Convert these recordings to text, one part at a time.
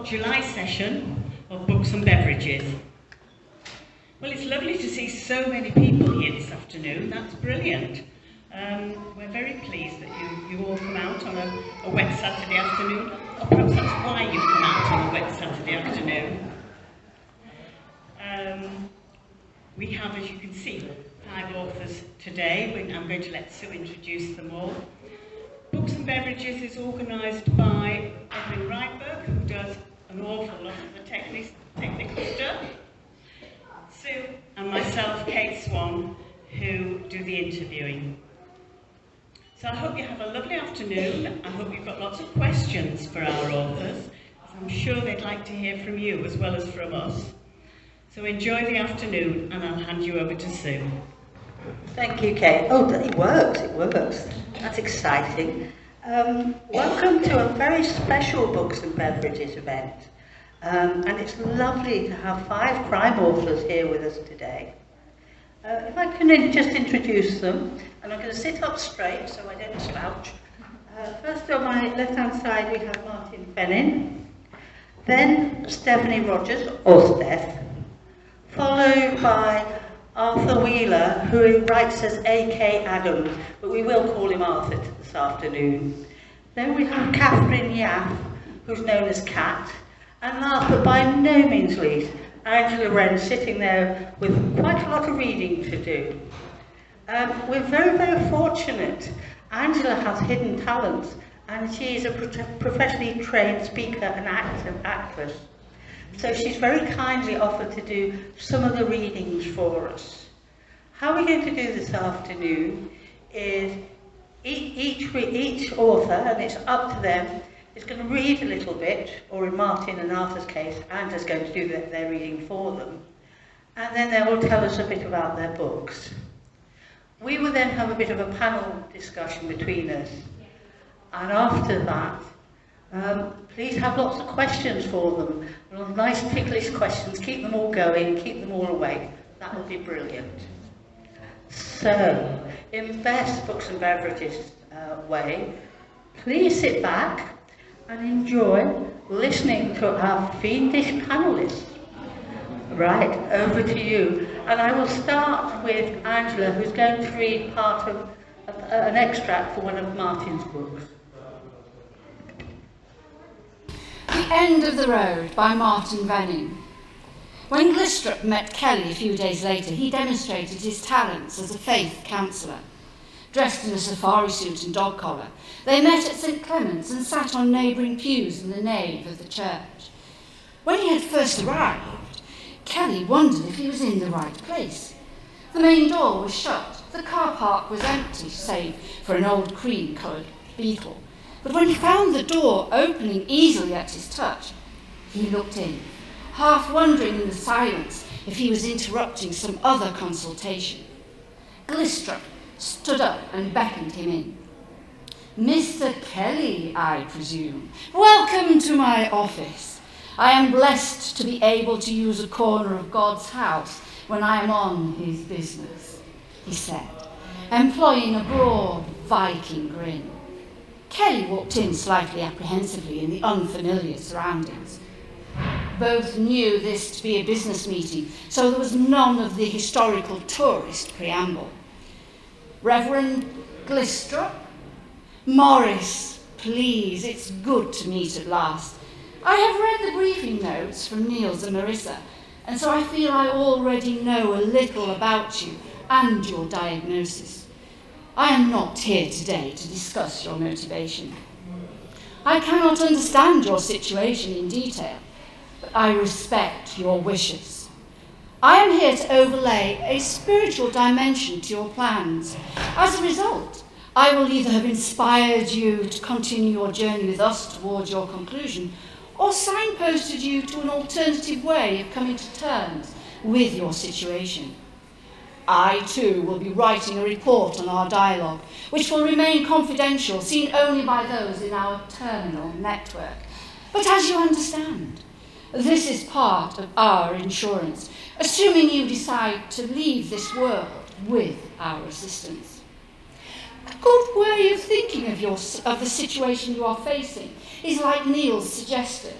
July session of Books and Beverages. Well, it's lovely to see so many people here this afternoon. That's brilliant. We're very pleased that you all come out on a wet Saturday afternoon, or perhaps that's why you've come out on a wet Saturday afternoon. We have, as you can see, 5 authors today. I'm going to let Sue introduce them all. Books and Beverages is organised by Edwin Reinberg, who does an awful lot of the technical stuff. Sue and myself, Kate Swan, who do the interviewing. So I hope you have a lovely afternoon. I hope you've got lots of questions for our authors, because I'm sure they'd like to hear from you as well as from us. So enjoy the afternoon, and I'll hand you over to Sue. Thank you, Kate. Oh, it works. That's exciting. Welcome to a very special Books and Beverages event. And it's lovely to have 5 crime authors here with us today. If I can just introduce them, and I'm going to sit up straight so I don't slouch. First on my left-hand side we have Martin Venning, then Stephanie Rogers, or Steph, followed by Arthur Wheeler, who writes as A.K.Adams, but we will call him Arthur this afternoon. Then we have Catherine Yaffe, who's known as Cat, and last but by no means least, Angela Wren, sitting there with quite a lot of reading to do. We're very, very fortunate. Angela has hidden talents, and she is a professionally trained speaker and actress. So she's very kindly offered to do some of the readings for us. How we're going to do this afternoon is each author, and it's up to them, is going to read a little bit, or in Martin and Arthur's case, Angela's going to do their reading for them. And then they will tell us a bit about their books. We will then have a bit of a panel discussion between us. And after that, please have lots of questions for them. Nice ticklish questions, keep them all going, keep them all awake. That will be brilliant. So, in best Books and Beverages way, please sit back and enjoy listening to our fiendish panellists. Right, over to you. And I will start with Angela, who's going to read part of an extract for one of Martin's books. The End of the Road by Martin Venning. When Glistrup met Kelly a few days later, he demonstrated his talents as a faith counsellor. Dressed in a safari suit and dog collar, they met at St. Clement's and sat on neighbouring pews in the nave of the church. When he had first arrived, Kelly wondered if he was in the right place. The main door was shut, the car park was empty, save for an old cream-coloured Beetle. But when he found the door opening easily at his touch, he looked in, half wondering in the silence if he was interrupting some other consultation. Glistrup stood up and beckoned him in. "Mr. Kelly, I presume. Welcome to my office. I am blessed to be able to use a corner of God's house when I am on his business," he said, employing a broad Viking grin. Kelly walked in slightly apprehensively in the unfamiliar surroundings. Both knew this to be a business meeting, so there was none of the historical tourist preamble. "Reverend Glistrup? Morris, please, it's good to meet at last. I have read the briefing notes from Niels and Marissa, and so I feel I already know a little about you and your diagnosis. I am not here today to discuss your motivation. I cannot understand your situation in detail, but I respect your wishes. I am here to overlay a spiritual dimension to your plans. As a result, I will either have inspired you to continue your journey with us towards your conclusion, or signposted you to an alternative way of coming to terms with your situation. I, too, will be writing a report on our dialogue, which will remain confidential, seen only by those in our terminal network. But as you understand, this is part of our insurance, assuming you decide to leave this world with our assistance. A good way of thinking of the situation you are facing is like Niels suggested,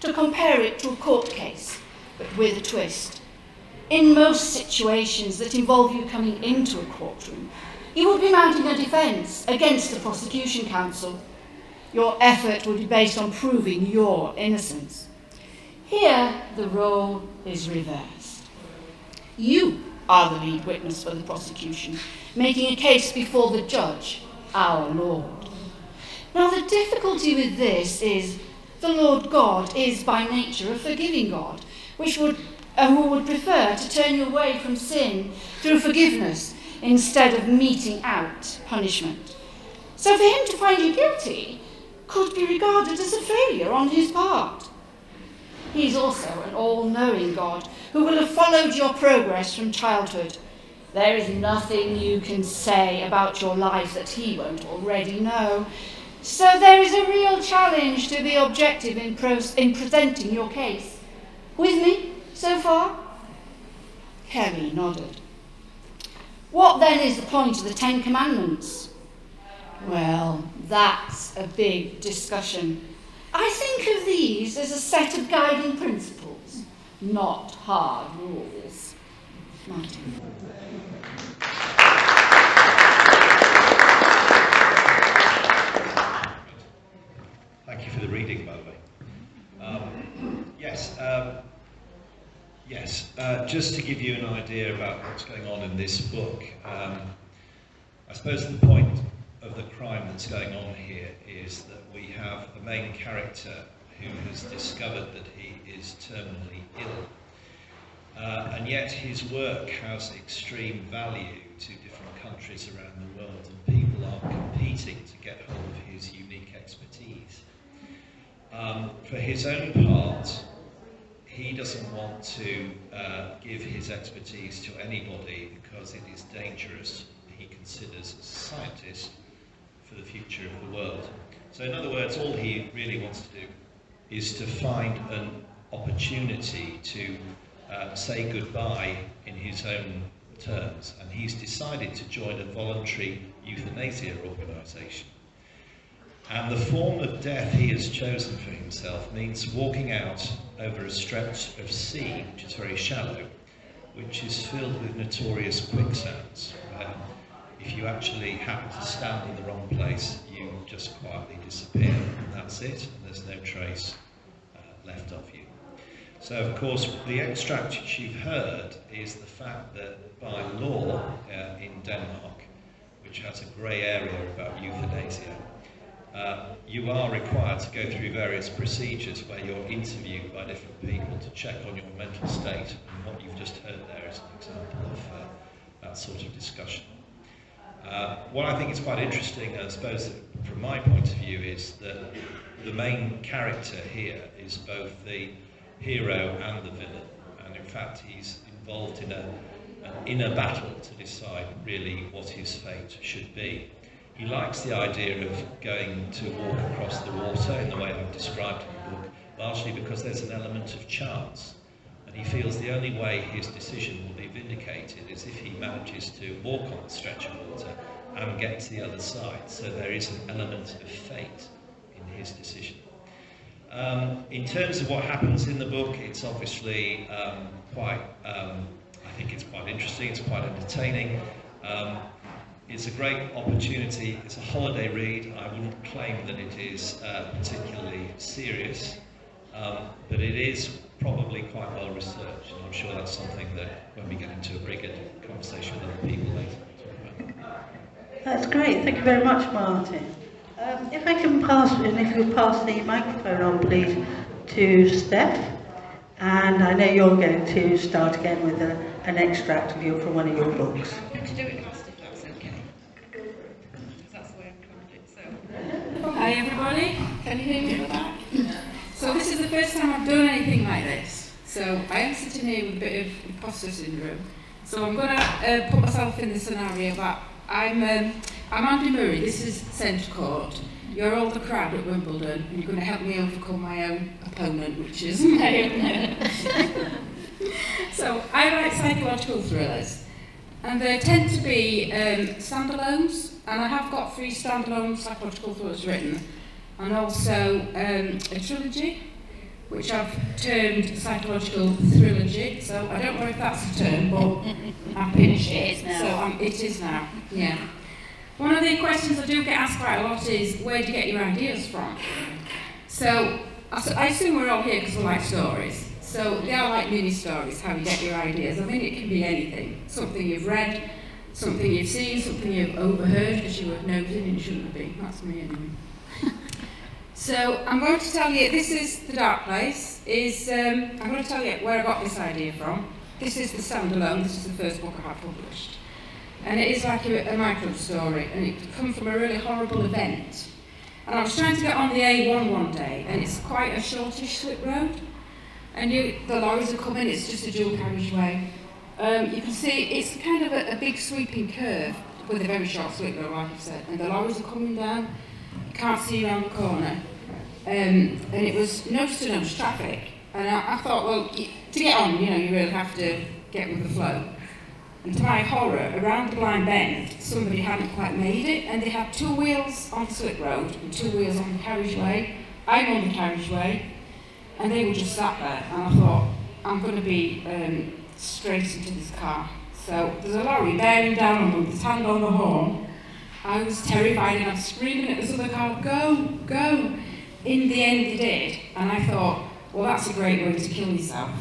to compare it to a court case, but with a twist. In most situations that involve you coming into a courtroom, you would be mounting a defence against the prosecution counsel. Your effort would be based on proving your innocence. Here, the role is reversed. You are the lead witness for the prosecution, making a case before the judge, our Lord. Now, the difficulty with this is the Lord God is by nature a forgiving God, who would prefer to turn you away from sin through forgiveness instead of meting out punishment. So for him to find you guilty could be regarded as a failure on his part. He is also an all-knowing God who will have followed your progress from childhood. There is nothing you can say about your life that he won't already know. So there is a real challenge to be objective in presenting your case. With me so far? Kelly nodded. What then is the point of the Ten Commandments? Well, that's a big discussion. I think of these as a set of guiding principles, not hard rules. Martin. Thank you for the reading, by the way. Just to give you an idea about what's going on in this book, I suppose the point of the crime that's going on here is that we have a main character who has discovered that he is terminally ill, and yet his work has extreme value to different countries around the world, and people are competing to get hold of his unique expertise. For his own part, he doesn't want to give his expertise to anybody because it is dangerous, he considers, as a scientist, for the future of the world. So in other words, all he really wants to do is to find an opportunity to say goodbye in his own terms, and he's decided to join a voluntary euthanasia organisation. And the form of death he has chosen for himself means walking out over a stretch of sea which is very shallow, which is filled with notorious quicksands, where if you actually happen to stand in the wrong place, you just quietly disappear, and that's it, and there's no trace left of you. So, of course, the extract which you've heard is the fact that by law in Denmark, which has a grey area about euthanasia, you are required to go through various procedures where you're interviewed by different people to check on your mental state, and what you've just heard there is an example of that sort of discussion. What I think is quite interesting, I suppose from my point of view, is that the main character here is both the hero and the villain, and in fact he's involved in an inner battle to decide really what his fate should be. He likes the idea of going to walk across the water in the way I've described in the book, largely because there's an element of chance, and he feels the only way his decision will be vindicated is if he manages to walk on the stretch of water and get to the other side. So there is an element of fate in his decision. In terms of what happens in the book, it's obviously I think it's quite interesting, it's quite entertaining. It's a great opportunity, it's a holiday read. I wouldn't claim that it is particularly serious, but it is probably quite well researched, and I'm sure that's something that when we get into a very good conversation with other people later, we'll talk about. That's great, thank you very much, Martin. If I can pass, and if you pass the microphone on, please, to Steph. And I know you're going to start again with an extract of you from one of your books. I'm going to do it fast if that's okay. Because that's the way I've covered it. So. Hi everybody, can you hear me at the back? So this is the first time I've done anything like this. So I am sitting here with a bit of imposter syndrome. So I'm going to put myself in the scenario that I'm Andy Murray, this is Centre Court. You're all the crowd at Wimbledon, and you're going to help me overcome my own opponent, which is my own. So I like psychological thrillers, and they tend to be standalones, and I have got 3 standalone psychological thrillers written, and also a trilogy, which I've termed psychological trilogy. So I don't know if that's a term, but I've finished it. So it is now, yeah. One of the questions I do get asked quite a lot is, where do you get your ideas from? So I assume we're all here because we like stories. So they are like mini stories, how you get your ideas. I mean, it can be anything. Something you've read, something you've seen, something you've overheard because you were nosing and you shouldn't have been. That's me anyway. So I'm going to tell you, this is The Dark Place. I'm going to tell you where I got this idea from. This is the standalone, this is the first book I have published. And it is like a micro story, and it comes from a really horrible event. And I was trying to get on the A1 one day, and it's quite a shortish slip road. And the lorries are coming, it's just a dual carriageway. You can see it's kind of a big sweeping curve with a very short slip road, like I've said. And the lorries are coming down, you can't see around the corner. And it was nose-to-nose traffic. And I thought, well, to get on, you really have to get with the flow. And to my horror, around the blind bend, somebody hadn't quite made it, and they had 2 wheels on the slip road and 2 wheels on the carriageway. I'm on the carriageway, and they were just sat there. And I thought, I'm going to be straight into this car. So there's a lorry bearing down on them, with his hand on the horn. I was terrified, and I was screaming at this other car, go, go. In the end, they did, and I thought, well, that's a great way to kill yourself.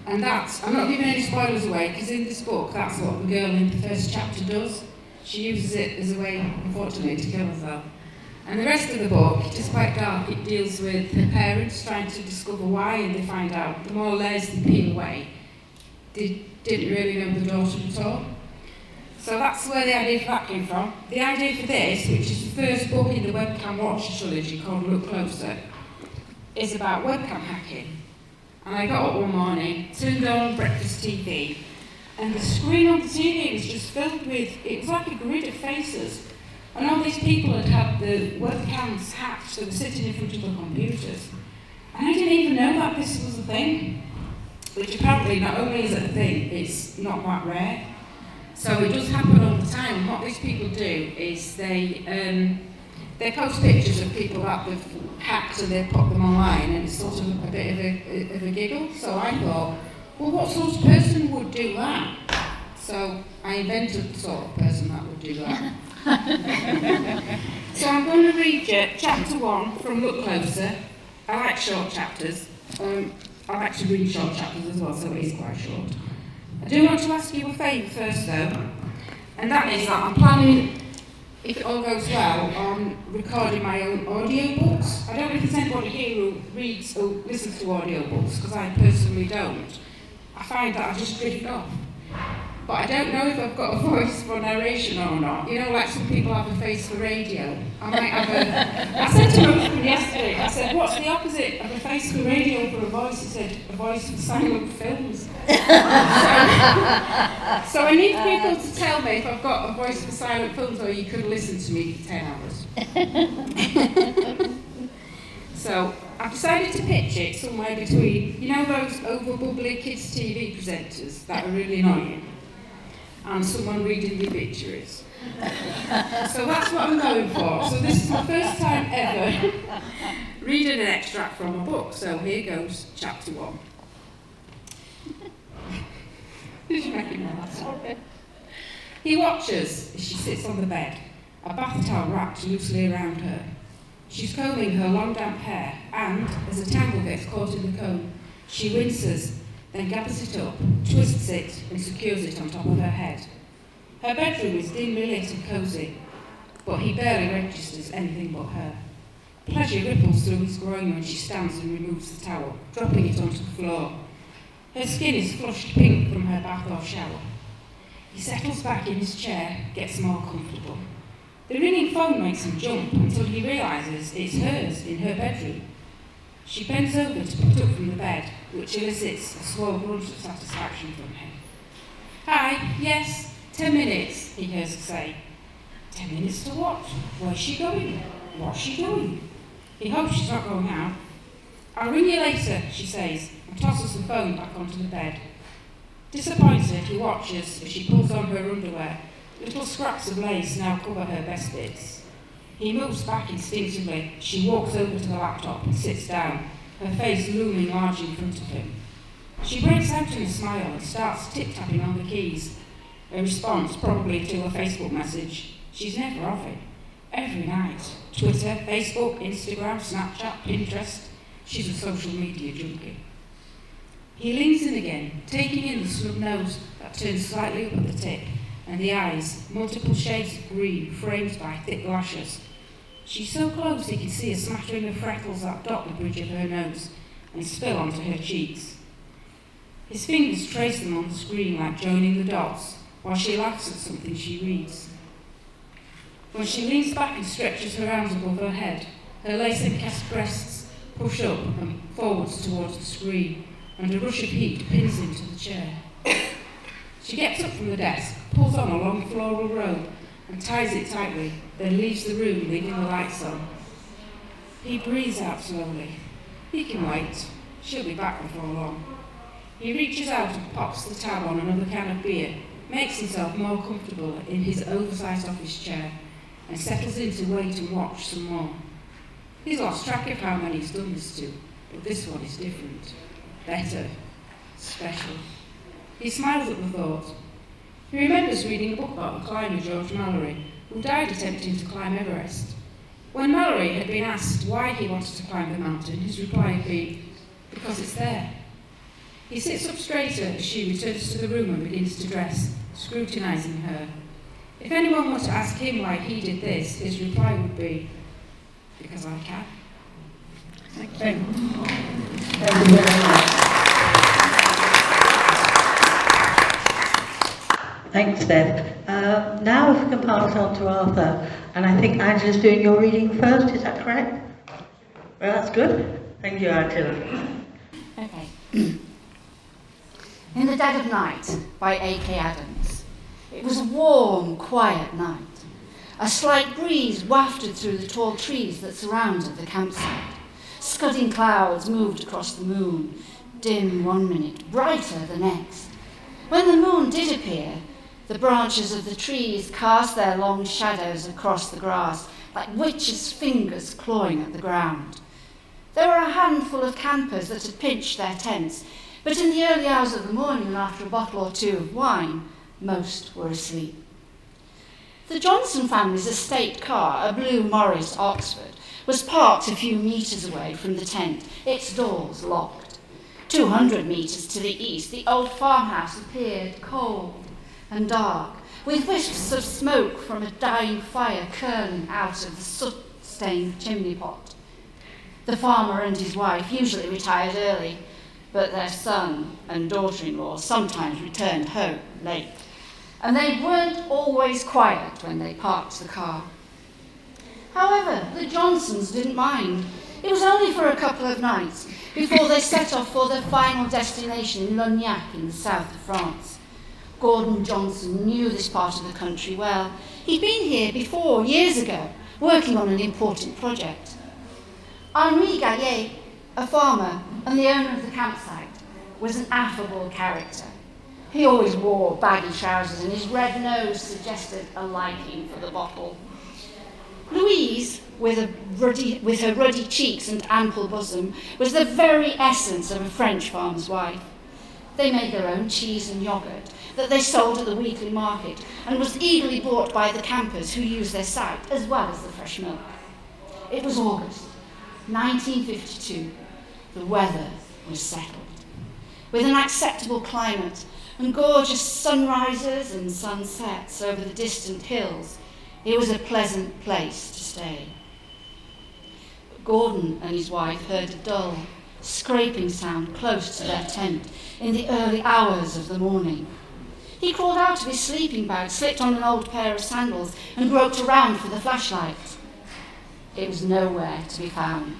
And I'm not giving any spoilers away, because in this book, that's what the girl in the first chapter does. She uses it as a way, unfortunately, to kill herself. And the rest of the book, it is quite dark. It deals with her parents trying to discover why, and they find out the more layers they peel away, they didn't really know the daughter at all. So that's where the idea for that came from. The idea for this, which is the first book in the Webcam Watch trilogy called Look Closer, is about webcam hacking. And I got up one morning, turned on breakfast TV, and the screen on the TV was just filled with, it was like a grid of faces. And all these people had the webcams hacked, so they were sitting in front of the computers. And I didn't even know that this was a thing, which apparently not only is it a thing, it's not that rare. So it does happen all the time. And what these people do is they post pictures of people that they've hacked and they put them online, and it's sort of a bit of a giggle. So I thought, well, what sort of person would do that? So I invented the sort of person that would do that. So I'm going to read you chapter 1 from Look Closer. I like short chapters. I like to read short chapters as well, so it is quite short. I do want to ask you a favour first, though, and that is that I'm planning, if it all goes well, on recording my own audiobooks. I don't know if there's anybody here who reads or listens to audiobooks, because I personally don't. I find that I just drift off. But I don't know if I've got a voice for narration or not. Like some people have a face for radio. I might have I said to my husband yesterday, I said, what's the opposite of a face for radio for a voice? He said, a voice for silent films. So I need people to tell me if I've got a voice for silent films, or you could listen to me for 10 hours. So I've decided to pitch it somewhere between, those over-bubbly kids' TV presenters that are really annoying, and someone reading the obituaries. So that's what I'm going for. So this is my first time ever reading an extract from a book. So here goes chapter 1. Who's making that? He watches as she sits on the bed, a bath towel wrapped loosely around her. She's combing her long damp hair, and as a tangle gets caught in the comb, she winces, then gathers it up, twists it, and secures it on top of her head. Her bedroom is dimly lit and cosy, but he barely registers anything but her. Pleasure ripples through his groin when she stands and removes the towel, dropping it onto the floor. Her skin is flushed pink from her bath or shower. He settles back in his chair, gets more comfortable. The ringing phone makes him jump until he realises it's hers in her bedroom. She bends over to pick it up from the bed, which elicits a small grunt of satisfaction from him. Hi, yes, 10 minutes, he hears her say. 10 minutes to what? Where's she going? What's she doing? He hopes she's not going out. I'll ring you later, she says, and tosses the phone back onto the bed. Disappointed, he watches as she pulls on her underwear. Little scraps of lace now cover her best bits. He moves back instinctively. She walks over to the laptop and sits down, her face looming large in front of him. She breaks out in a smile and starts tip-tapping on the keys. A response, probably to a Facebook message. She's never off it. Every night. Twitter, Facebook, Instagram, Snapchat, Pinterest. She's a social media junkie. He leans in again, taking in the snub nose that turns slightly up at the tip, and the eyes, multiple shades of green, framed by thick lashes. She's so close he can see a smattering of freckles that dot the bridge of her nose and spill onto her cheeks. His fingers trace them on the screen like joining the dots, while she laughs at something she reads. When she leans back and stretches her arms above her head, her lace-encased breasts push up and forwards towards the screen, and a rush of heat pins him to the chair. She gets up from the desk, pulls on a long floral robe, and ties it tightly, then leaves the room, leaving the lights on. He breathes out slowly. He can wait. She'll be back before long. He reaches out and pops the tab on another can of beer, makes himself more comfortable in his oversized office chair, and settles in to wait and watch some more. He's lost track of how many he's done this to, but this one is different. Better. Special. He smiles at the thought. He remembers reading a book about the climber George Mallory, who died attempting to climb Everest. When Mallory had been asked why he wanted to climb the mountain, his reply had been, because it's there. He sits up straighter as she returns to the room and begins to dress, scrutinising her. If anyone were to ask him why he did this, his reply would be, because I can. Thank you. Thank you very much. Thanks, Steph. Now if we can pass on to Arthur, and I think Angela's doing your reading first, is that correct? Well, that's good. Thank you, Angela. Okay. In the Dead of Night by A.K.Adams. It was a warm, quiet night. A slight breeze wafted through the tall trees that surrounded the campsite. Scudding clouds moved across the moon, dim one minute, brighter the next. When the moon did appear, the branches of the trees cast their long shadows across the grass, like witches' fingers clawing at the ground. There were a handful of campers that had pitched their tents, but in the early hours of the morning and after a bottle or two of wine, most were asleep. The Johnson family's estate car, a blue Morris Oxford, was parked a few metres away from the tent, its doors locked. 200 metres to the east, the old farmhouse appeared cold and dark, with wisps of smoke from a dying fire curling out of the soot-stained chimney pot. The farmer and his wife usually retired early, but their son and daughter-in-law sometimes returned home late, and they weren't always quiet when they parked the car. However, the Johnsons didn't mind. It was only for a couple of nights before they set off for their final destination in Lognac in the south of France. Gordon Johnson knew this part of the country well. He'd been here before, years ago, working on an important project. Henri Gaillet, a farmer and the owner of the campsite, was an affable character. He always wore baggy trousers and his red nose suggested a liking for the bottle. Louise, with her ruddy cheeks and ample bosom, was the very essence of a French farmer's wife. They made their own cheese and yoghurt that they sold at the weekly market and was eagerly bought by the campers who used their site, as well as the fresh milk. It was August 1952. The weather was settled. With an acceptable climate and gorgeous sunrises and sunsets over the distant hills, it was a pleasant place to stay. But Gordon and his wife heard a dull, scraping sound close to their tent in the early hours of the morning. He crawled out of his sleeping bag, slipped on an old pair of sandals, and groped around for the flashlight. It was nowhere to be found.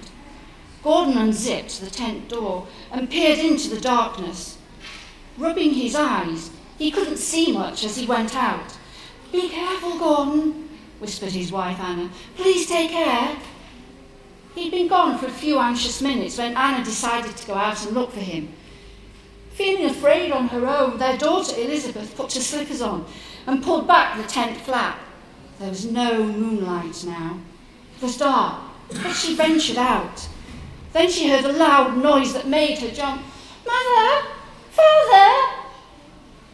Gordon unzipped the tent door and peered into the darkness. Rubbing his eyes, he couldn't see much as he went out. "Be careful, Gordon," whispered his wife, Anna. "Please take care." He'd been gone for a few anxious minutes when Anna decided to go out and look for him. Feeling afraid on her own, their daughter Elizabeth put her slippers on and pulled back the tent flap. There was no moonlight now. It was dark, but she ventured out. Then she heard a loud noise that made her jump. "Mother! Father!"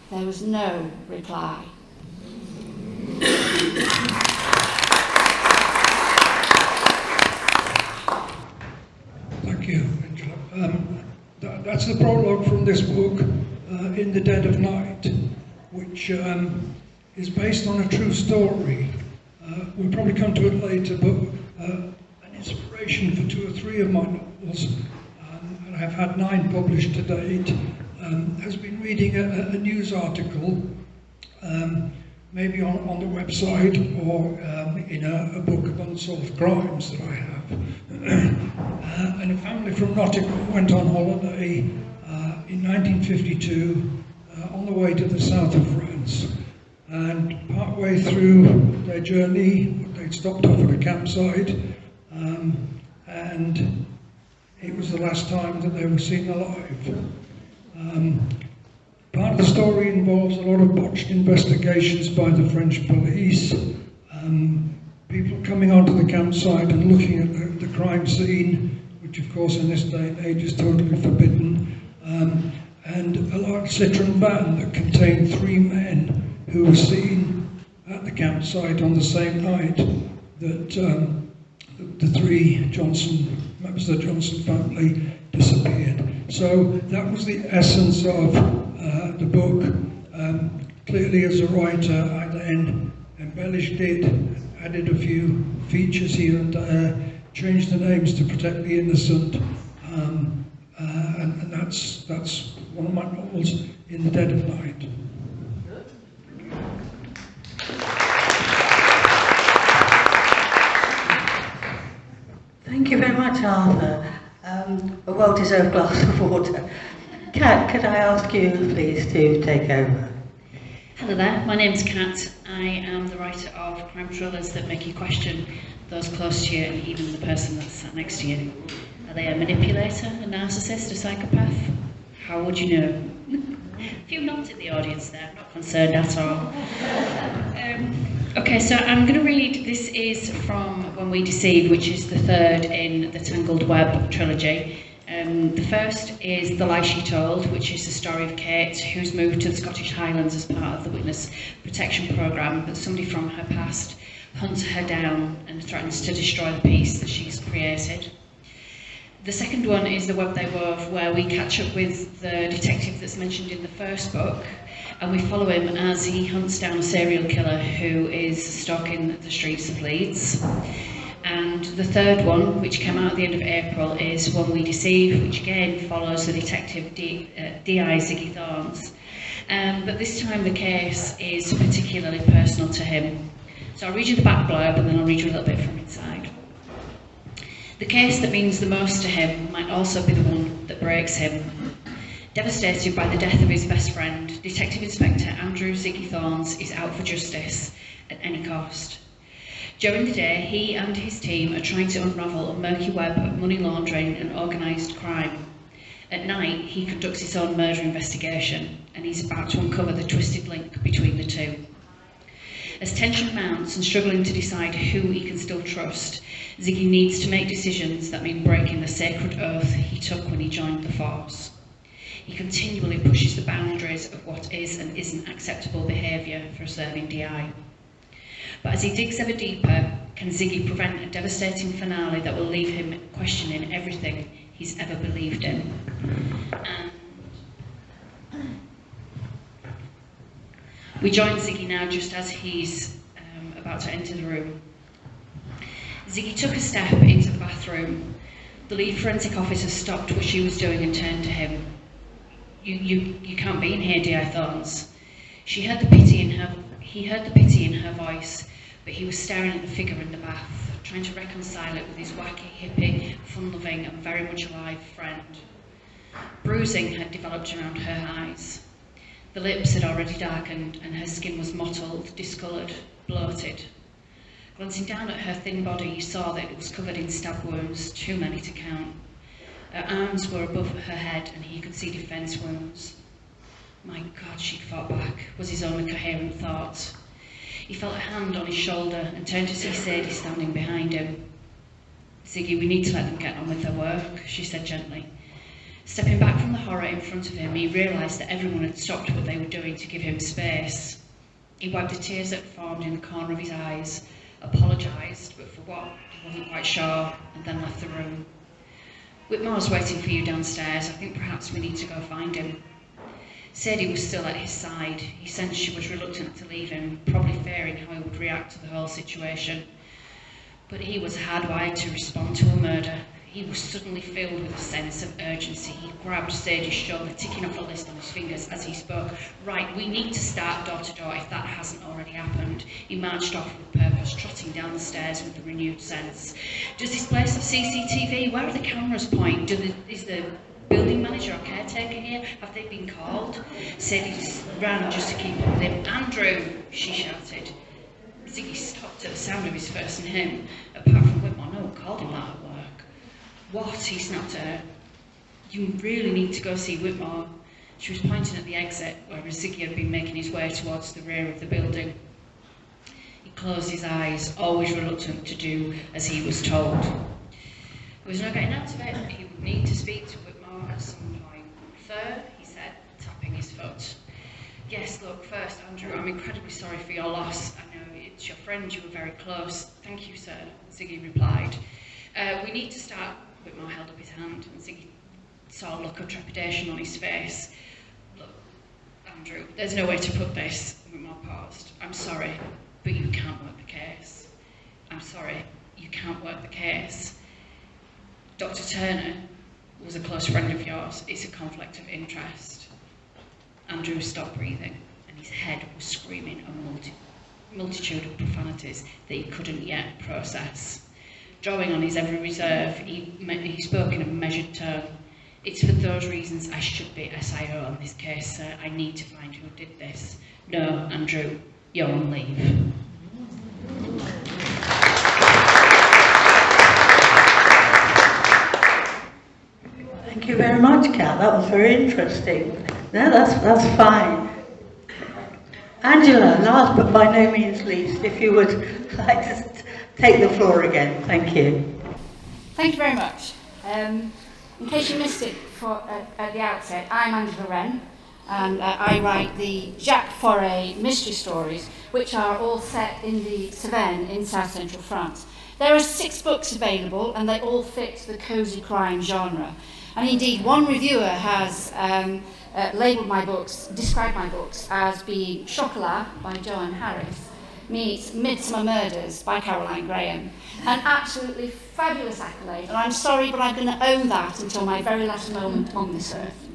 There was no reply. Thank you, Angela. That's the prologue from this book, In the Dead of Night, which is based on a true story. We'll probably come to it later, but an inspiration for 2 or 3 of my novels, and I've had 9 published to date, has been reading a news article, maybe on the website or in a book of unsolved crimes that I have. And a family from Nottingham went on holiday in 1952 on the way to the south of France. And partway through their journey, they'd stopped off at a campsite, and it was the last time that they were seen alive. Part of the story involves a lot of botched investigations by the French police, people coming onto the campsite and looking at the crime scene, which of course in this day and age is totally forbidden, and a large Citroen van that contained 3 men who were seen at the campsite on the same night that the 3 members of the Johnson family disappeared. So that was the essence of the book. Clearly as a writer, I then embellished it, added a few features here and there, changed the names to protect the innocent, and that's one of my novels, In the Dead of Night. Thank you very much, Arthur. A well-deserved glass of water. Kat, could I ask you, please, to take over? Hello there, my name's Kat. I am the writer of crime thrillers that make you question those close to you and even the person that's sat next to you. Are they a manipulator, a narcissist, a psychopath? How would you know? A few nods in the audience there, I'm not concerned at all. Okay, so I'm going to read, this is from When We Deceive, which is the 3rd in the Tangled Web trilogy. The first is The Lie She Told, which is the story of Kate, who's moved to the Scottish Highlands as part of the witness protection programme, but somebody from her past hunts her down and threatens to destroy the peace that she's created. The second one is The Web They Wove, where we catch up with the detective that's mentioned in the first book, and we follow him as he hunts down a serial killer who is stalking the streets of Leeds. And the third one, which came out at the end of April, is When We Deceive, which again follows the detective D.I. Ziggy Thorns. But this time the case is particularly personal to him. So I'll read you the back blurb and then I'll read you a little bit from inside. The case that means the most to him might also be the one that breaks him. Devastated by the death of his best friend, Detective Inspector Andrew Ziggy Thorns is out for justice at any cost. During the day, he and his team are trying to unravel a murky web of money laundering and organised crime. At night, he conducts his own murder investigation, and he's about to uncover the twisted link between the two. As tension mounts and struggling to decide who he can still trust, Ziggy needs to make decisions that mean breaking the sacred oath he took when he joined the force. He continually pushes the boundaries of what is and isn't acceptable behaviour for a serving DI. But as he digs ever deeper, can Ziggy prevent a devastating finale that will leave him questioning everything he's ever believed in? We join Ziggy now just as he's about to enter the room. Ziggy took a step into the bathroom. The lead forensic officer stopped what she was doing and turned to him. You can't be in here, D.I. Thorns. He heard the pity in her voice, but he was staring at the figure in the bath, trying to reconcile it with his wacky, hippie, fun-loving and very much alive friend. Bruising had developed around her eyes. The lips had already darkened and her skin was mottled, discoloured, bloated. Glancing down at her thin body, he saw that it was covered in stab wounds, too many to count. Her arms were above her head and he could see defence wounds. My God, she'd fought back, was his only coherent thought. He felt a hand on his shoulder and turned to see Sadie standing behind him. Ziggy, we need to let them get on with their work, she said gently. Stepping back from the horror in front of him, he realised that everyone had stopped what they were doing to give him space. He wiped the tears that formed in the corner of his eyes, apologised, but for what, he wasn't quite sure, and then left the room. Whitmore's waiting for you downstairs. I think perhaps we need to go find him. Sadie was still at his side. He sensed she was reluctant to leave him, probably fearing how he would react to the whole situation. But he was hardwired to respond to a murder. He was suddenly filled with a sense of urgency. He grabbed Sadie's shoulder, ticking off a list on his fingers as he spoke. Right, we need to start door to door if that hasn't already happened. He marched off with purpose, trotting down the stairs with a renewed sense. Does this place have CCTV? Where are the cameras point? Is the building manager or caretaker here? Have they been called? Sadie ran just to keep up with him. Andrew, she shouted. Ziggy stopped at the sound of his first name. Apart from Whitmore, no one called him that at work. What? He snapped at her. You really need to go see Whitmore. She was pointing at the exit, where Ziggy had been making his way towards the rear of the building. He closed his eyes, always reluctant to do as he was told. There was no getting out of it. He would need to speak to Whitmore at some point. Sir, he said, tapping his foot. Yes, look, first, Andrew, I'm incredibly sorry for your loss. I know it's your friend, you were very close. Thank you, sir, Ziggy replied. We need to start. Whitmore held up his hand, and Ziggy saw a look of trepidation on his face. Look, Andrew, there's no way to put this. Whitmore paused. I'm sorry, but you can't work the case. I'm sorry, you can't work the case. Dr. Turner was a close friend of yours. It's a conflict of interest. Andrew stopped breathing, and his head was screaming a multitude of profanities that he couldn't yet process. Drawing on his every reserve, he spoke in a measured tone. It's for those reasons I should be SIO on this case, sir. I need to find who did this. No, Andrew, you're on leave. Thank you very much, Kat. That was very interesting. No, that's fine. Angela, last but by no means least, if you would like to take the floor again. Thank you. Thank you very much. In case you missed it at the outset, I'm Angela Wren, and I write the Jacques Foray mystery stories, which are all set in the Cevennes in south central France. There are 6 books available, and they all fit the cosy crime genre. And indeed, one reviewer has labelled my books, described my books as being Chocolat by Joanne Harris meets Midsummer Murders by Caroline Graham. An absolutely fabulous accolade, and I'm sorry, but I'm going to own that until my very last moment on this earth.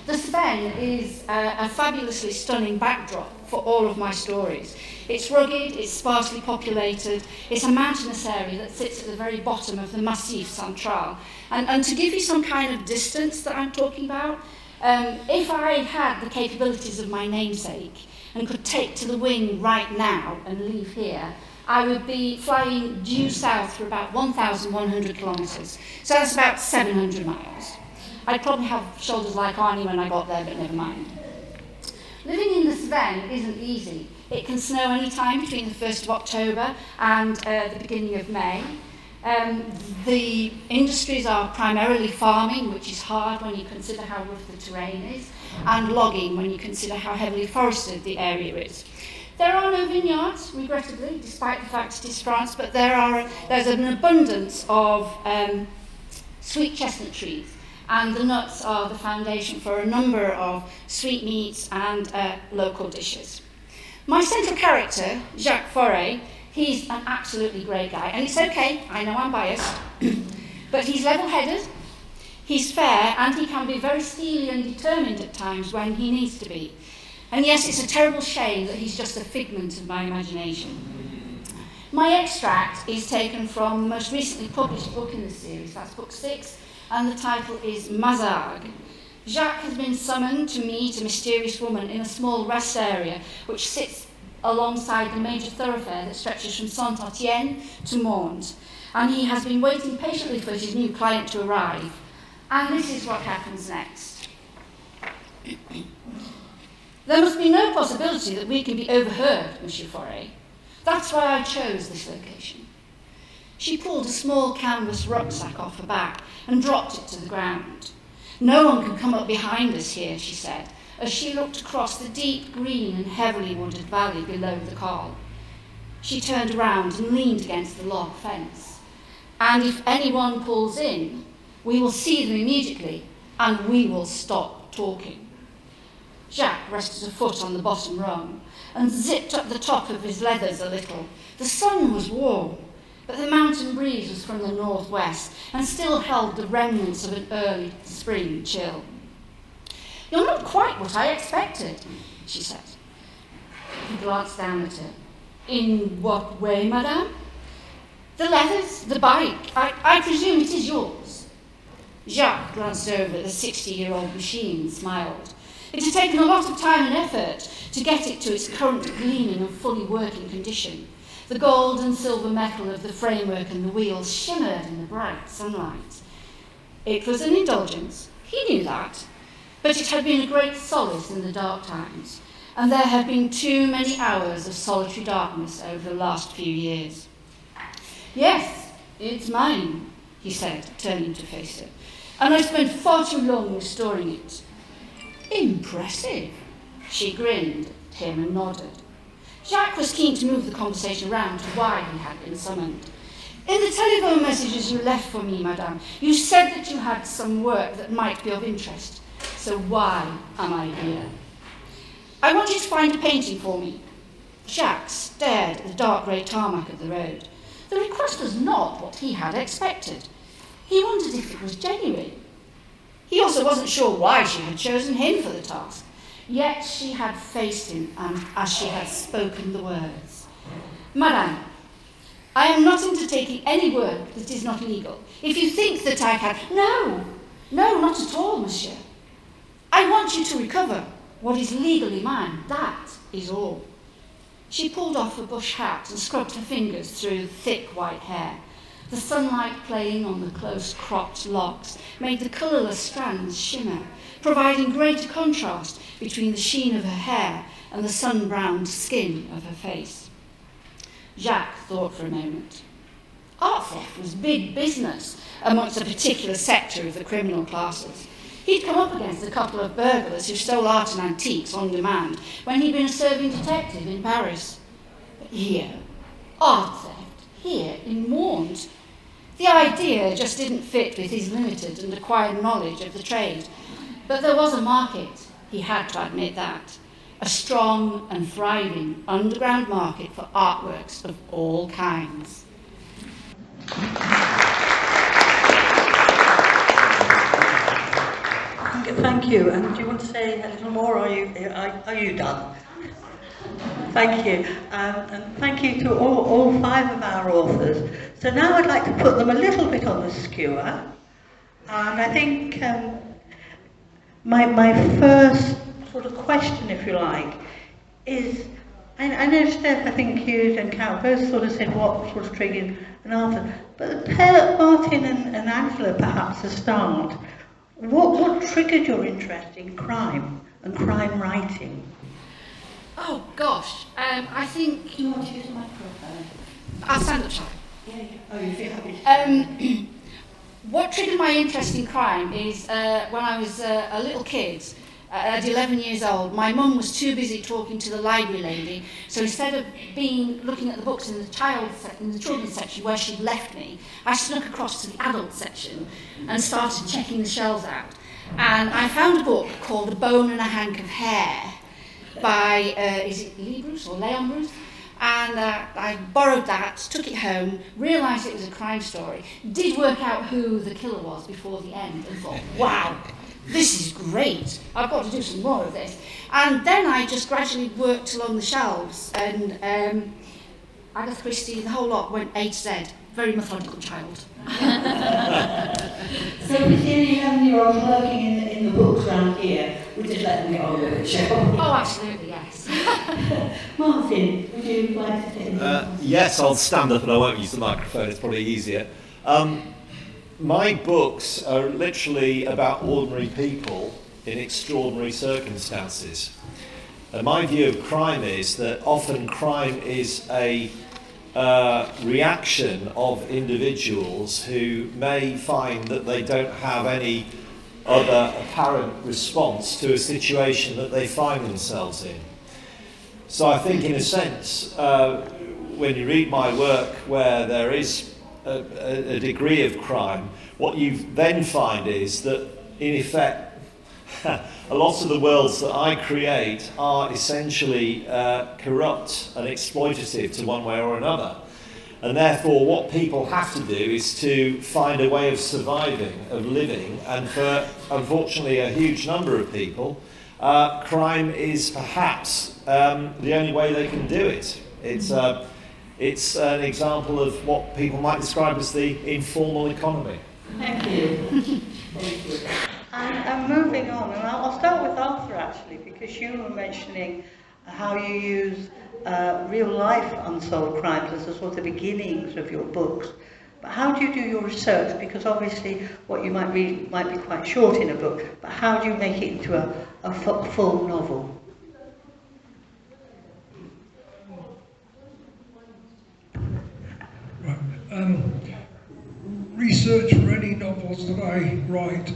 The Cevennes is a fabulously stunning backdrop for all of my stories. It's rugged, it's sparsely populated, it's a mountainous area that sits at the very bottom of the Massif Central. And to give you some kind of distance that I'm talking about, if I had the capabilities of my namesake and could take to the wing right now and leave here, I would be flying due south for about 1,100 kilometres. So that's about 700 miles. I'd probably have shoulders like Arnie when I got there, but never mind. Living in the Cevennes isn't easy. It can snow any time between the 1st of October and the beginning of May. The industries are primarily farming, which is hard when you consider how rough the terrain is, and logging when you consider how heavily forested the area is. There are no vineyards, regrettably, despite the fact it is France, but there's an abundance of sweet chestnut trees, and the nuts are the foundation for a number of sweetmeats and local dishes. My central character, Jacques Foray, he's an absolutely great guy, and it's okay, I know I'm biased, but he's level-headed, he's fair, and he can be very steely and determined at times when he needs to be. And yes, it's a terrible shame that he's just a figment of my imagination. My extract is taken from the most recently published book in the series, that's book 6, and the title is Mazargues. Jacques has been summoned to meet a mysterious woman in a small rest area which sits alongside the major thoroughfare that stretches from Saint-Étienne to Mons. And he has been waiting patiently for his new client to arrive. And this is what happens next. There must be no possibility that we can be overheard, Monsieur Foray. That's why I chose this location. She pulled a small canvas rucksack off her back and dropped it to the ground. "No one can come up behind us here," she said, as she looked across the deep green and heavily wooded valley below the col. She turned around and leaned against the log fence. "And if anyone pulls in, we will see them immediately, and we will stop talking." Jacques rested a foot on the bottom rung and zipped up the top of his leathers a little. The sun was warm, but the mountain breeze was from the northwest and still held the remnants of an early spring chill. "You're not quite what I expected," she said. He glanced down at her. "In what way, madame?" "The leathers, the bike. I presume it is yours." Jacques glanced over at the 60-year-old machine and smiled. It had taken a lot of time and effort to get it to its current gleaming and fully working condition. The gold and silver metal of the framework and the wheels shimmered in the bright sunlight. It was an indulgence, he knew that, but it had been a great solace in the dark times, and there had been too many hours of solitary darkness over the last few years. "Yes, it's mine," he said, turning to face her, "and I spent far too long restoring it." "Impressive." She grinned at him and nodded. Jacques was keen to move the conversation round to why he had been summoned. "In the telephone messages you left for me, madame, you said that you had some work that might be of interest. So why am I here?" "I want you to find a painting for me." Jacques stared at the dark grey tarmac of the road. The request was not what he had expected. He wondered if it was genuine. He also wasn't sure why she had chosen him for the task. Yet she had faced him as she had spoken the words. "Madame, I am not undertaking any work that is not legal. If you think that I can..." No, not at all, monsieur. "I want you to recover what is legally mine, that is all." She pulled off her bush hat and scrubbed her fingers through thick white hair. The sunlight playing on the close-cropped locks made the colourless strands shimmer, providing greater contrast between the sheen of her hair and the sun-browned skin of her face. Jacques thought for a moment. Art theft was big business amongst a particular sector of the criminal classes. He'd come up against a couple of burglars who stole art and antiques on demand when he'd been a serving detective in Paris. But here, art theft, here in Mons. The idea just didn't fit with his limited and acquired knowledge of the trade. But there was a market, he had to admit that. A strong and thriving underground market for artworks of all kinds. Thank you. And do you want to say a little more, or are you done? Thank you. And thank you to all five of our authors. So now I'd like to put them a little bit on the skewer. And I think my first sort of question, if you like, is, I know Steph, I think you and Kat both sort of said what sort of triggered an answer, but Martin and Angela perhaps to start. What triggered your interest in crime and crime writing? Oh gosh, I think... You want to use the microphone? I'll stand up, shall I? Yeah. Oh, you feel happy? What triggered my interest in crime is when I was a little kid, at 11 years old, my mum was too busy talking to the library lady, so instead of looking at the books in the children's section where she'd left me, I snuck across to the adult section and started checking the shelves out. And I found a book called A Bone and a Hank of Hair by, is it Lee Bruce or Leon Bruce? And I borrowed that, took it home, realised it was a crime story, did work out who the killer was before the end, and thought, wow, this is great, I've got to do some more of this. And then I just gradually worked along the shelves, and Agatha Christie, the whole lot went A to Z, very methodical child. So with the 11-year-olds lurking in the books around here, we just let them get on with it, shall we? Oh, absolutely, yes. Martin, would you like to take it? Yes, I'll stand up and I won't use the microphone, it's probably easier. My books are literally about ordinary people in extraordinary circumstances. My view of crime is that often crime is a reaction of individuals who may find that they don't have any other apparent response to a situation that they find themselves in. So I think, in a sense, when you read my work where there is a degree of crime, what you then find is that, in effect, a lot of the worlds that I create are essentially corrupt and exploitative to one way or another. And therefore, what people have to do is to find a way of surviving, of living, and for, unfortunately, a huge number of people, crime is perhaps the only way they can do it. It's an example of what people might describe as the informal economy. Thank you. Thank you. And moving on, and I'll start with Arthur actually, because you were mentioning how you use real-life unsolved crimes as the sort of beginnings of your books. But how do you do your research? Because obviously what you might read might be quite short in a book, but how do you make it into a full novel? Right. Research for any novels that I write,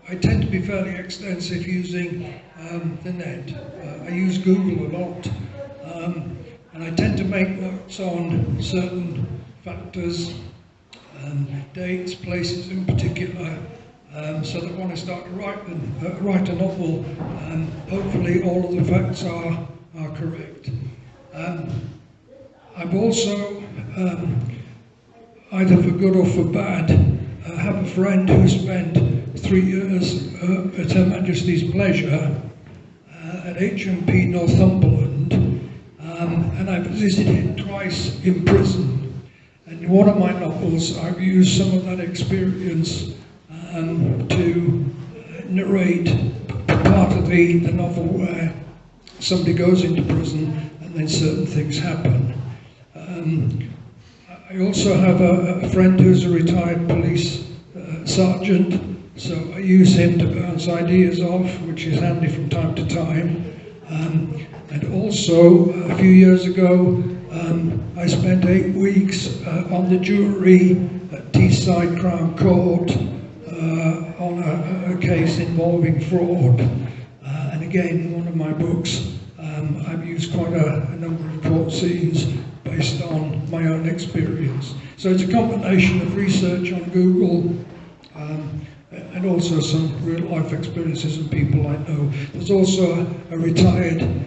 I tend to be fairly extensive using the net. I use Google a lot, and I tend to make notes on certain factors, dates, places in particular, so that when I start to write a novel, hopefully all of the facts are correct. I've also, either for good or for bad, have a friend who spent 3 years at Her Majesty's pleasure at HMP Northumberland, and I've visited him twice in prison. And in one of my novels, I've used some of that experience to narrate part of the novel where somebody goes into prison and then certain things happen. I also have a friend who's a retired police sergeant, so I use him to bounce ideas off, which is handy from time to time. And also, a few years ago, I spent 8 weeks on the jury at Teesside Crown Court on a case involving fraud. And again, in one of my books, I've used quite a number of court scenes based on my own experience. So it's a combination of research on Google and also some real life experiences and people I know. There's also a retired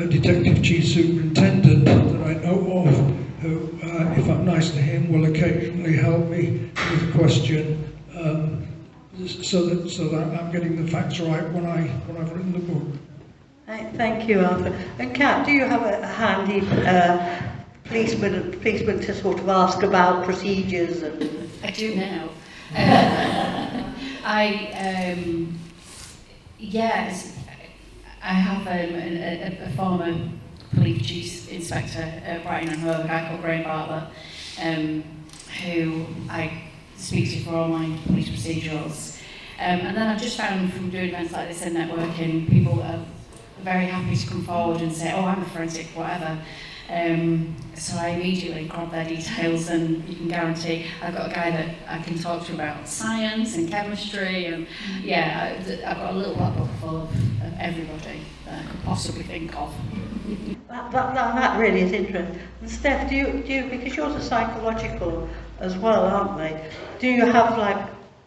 detective chief superintendent that I know of who, if I'm nice to him, will occasionally help me with a question so that I'm getting the facts right when I've written the book. Thank you, Arthur. And Kat, do you have a handy policeman to sort of ask about procedures? And I do now. I have a former police chief inspector at Brighton and Hove, a guy called Graham Bartlett, who I speak to for all my police procedurals. And then I've just found from doing events like this and networking, people are very happy to come forward and say, oh, I'm a forensic, whatever. So I immediately grab their details, and you can guarantee I've got a guy that I can talk to about science and chemistry, and I've got a little black book full of everybody that I could possibly think of. That really is interesting. And Steph, do you, because yours are psychological as well, aren't they? Do you have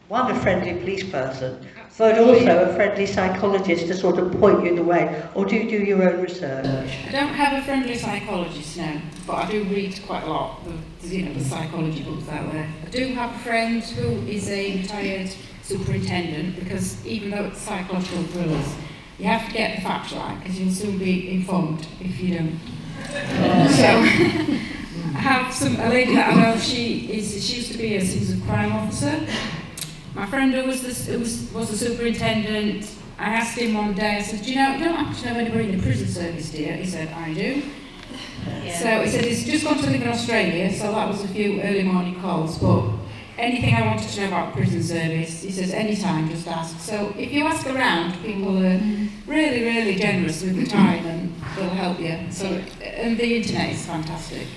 a friendly police person, but also a friendly psychologist to sort of point you in the way, or do you do your own research? I don't have a friendly psychologist now, but I do read quite a lot of the psychology books out there. I do have a friend who is a retired superintendent, because even though it's psychological thrillers, you have to get the facts right, because you'll soon be informed if you don't. So I have a lady that I know, she used to be a seasoned crime officer. My friend who was the superintendent, I asked him one day, I said, do you don't actually know anybody in the prison service, do you? He said, I do. Yeah. So he said he's just gone to live in Australia, so that was a few early morning calls, but anything I wanted to know about prison service, he says, anytime, just ask. So if you ask around, people are really, really generous with the time and they'll help you. So, and the internet is fantastic.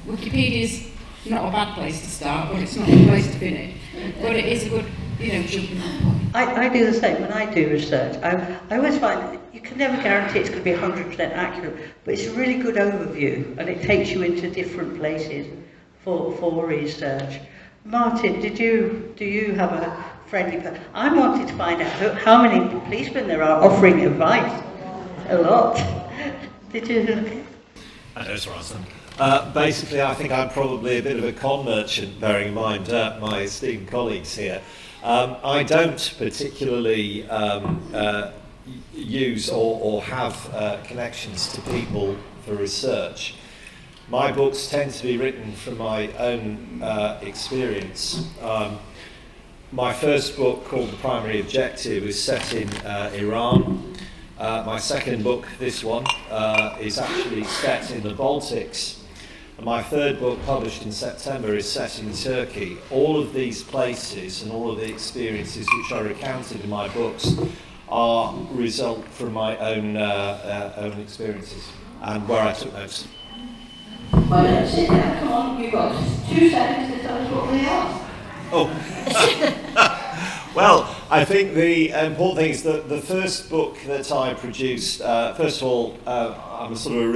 Wikipedia's not a bad place to start, but it's not a place to finish. But it is a good, jumping off point. I do the same when I do research. I always find that you can never guarantee it's going to be 100% accurate, but it's a really good overview and it takes you into different places for research. Martin, do you have a friendly person? I wanted to find out how many policemen there are offering advice. A lot. Did you? I know, Roslyn. Basically, I think I'm probably a bit of a con merchant, bearing in mind my esteemed colleagues here. I don't particularly use or have connections to people for research. My books tend to be written from my own experience. My first book, called The Primary Objective, is set in Iran. My second book, this one, is actually set in the Baltics. And my third book, published in September, is set in Turkey. All of these places and all of the experiences which are recounted in my books result from my own experiences and where I took notes. Well, let's sit down. Come on, you've got 2 seconds to tell us what they are. Oh. Well, I think the important thing is that the first book that I produced, first of all, I'm a sort of a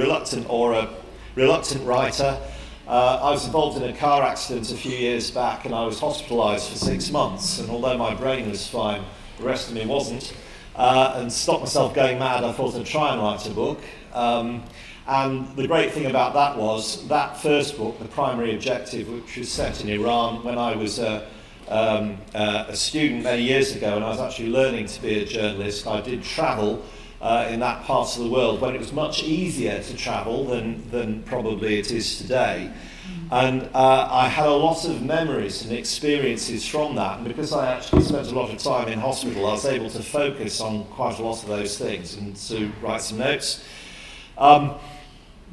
reluctant writer. I was involved in a car accident a few years back and I was hospitalised for 6 months, and although my brain was fine, the rest of me wasn't, and stopped myself going mad, I thought I'd try and write a book. And the great thing about that was that first book, The Primary Objective, which was set in Iran when I was a student many years ago, and I was actually learning to be a journalist. I did travel in that part of the world when it was much easier to travel than probably it is today. And I had a lot of memories and experiences from that, and because I actually spent a lot of time in hospital, I was able to focus on quite a lot of those things and to write some notes.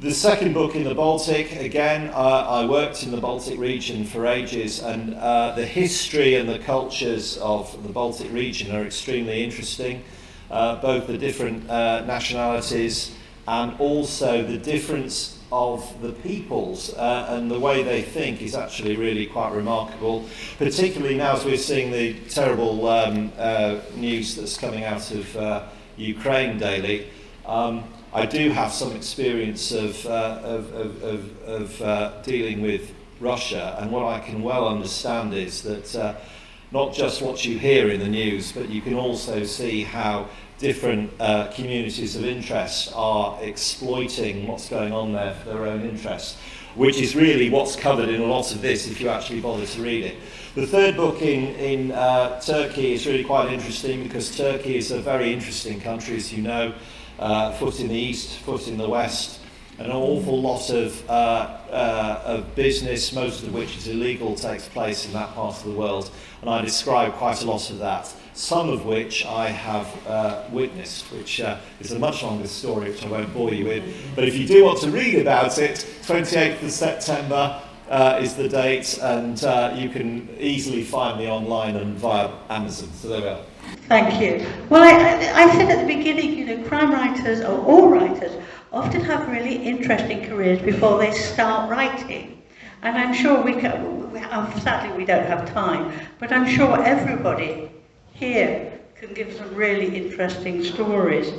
The second book in the Baltic, again, I worked in the Baltic region for ages, and the history and the cultures of the Baltic region are extremely interesting, both the different nationalities and also the difference of the peoples and the way they think is actually really quite remarkable, particularly now as we're seeing the terrible news that's coming out of Ukraine daily. I do have some experience of dealing with Russia, and what I can well understand is that not just what you hear in the news, but you can also see how different communities of interest are exploiting what's going on there for their own interests, which is really what's covered in a lot of this if you actually bother to read it. The third book in Turkey is really quite interesting because Turkey is a very interesting country, as you know. Foot in the east, foot in the west, and an awful lot of business, most of which is illegal, takes place in that part of the world, and I describe quite a lot of that, some of which I have witnessed, which is a much longer story which I won't bore you with, but if you do want to read about it, 28th of September is the date, and you can easily find me online and via Amazon, so there we are. Thank you. Well, I said at the beginning, crime writers, or all writers, often have really interesting careers before they start writing. And I'm sure sadly we don't have time, but I'm sure everybody here can give some really interesting stories.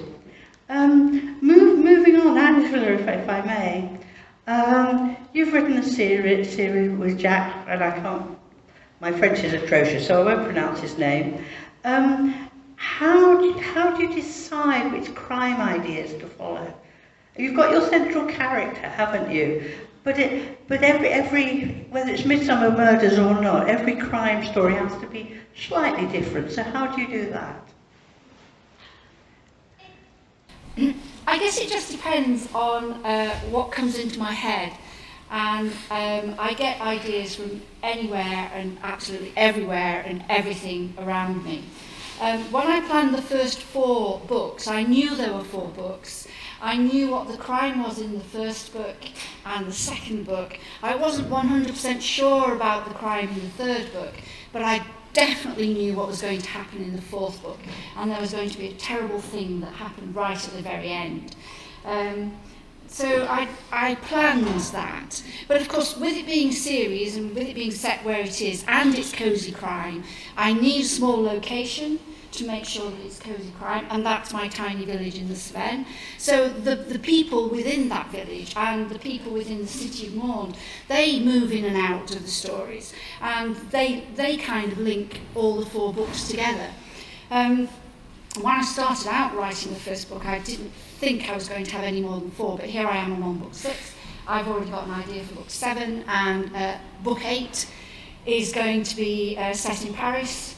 Moving on, Angela, if I may. You've written a series with Jack, and my French is atrocious, so I won't pronounce his name. How do you decide which crime ideas to follow? You've got your central character, haven't you? But every whether it's Midsummer Murders or not, every crime story has to be slightly different. So how do you do that? I guess it just depends on what comes into my head. And I get ideas from anywhere and absolutely everywhere and everything around me. When I planned the first 4 books, I knew there were 4 books, I knew what the crime was in the first book and the second book. I wasn't 100% sure about the crime in the third book, but I definitely knew what was going to happen in the fourth book, and there was going to be a terrible thing that happened right at the very end. So I planned that. But of course, with it being a series and with it being set where it is and it's cosy crime, I need a small location to make sure that it's cosy crime, and that's my tiny village in the Sven. So the people within that village and the people within the city of Maund, they move in and out of the stories, and they kind of link all the 4 books together. When I started out writing the first book, I didn't think I was going to have any more than 4, but here I am on book 6. I've already got an idea for book 7, and book 8 is going to be set in Paris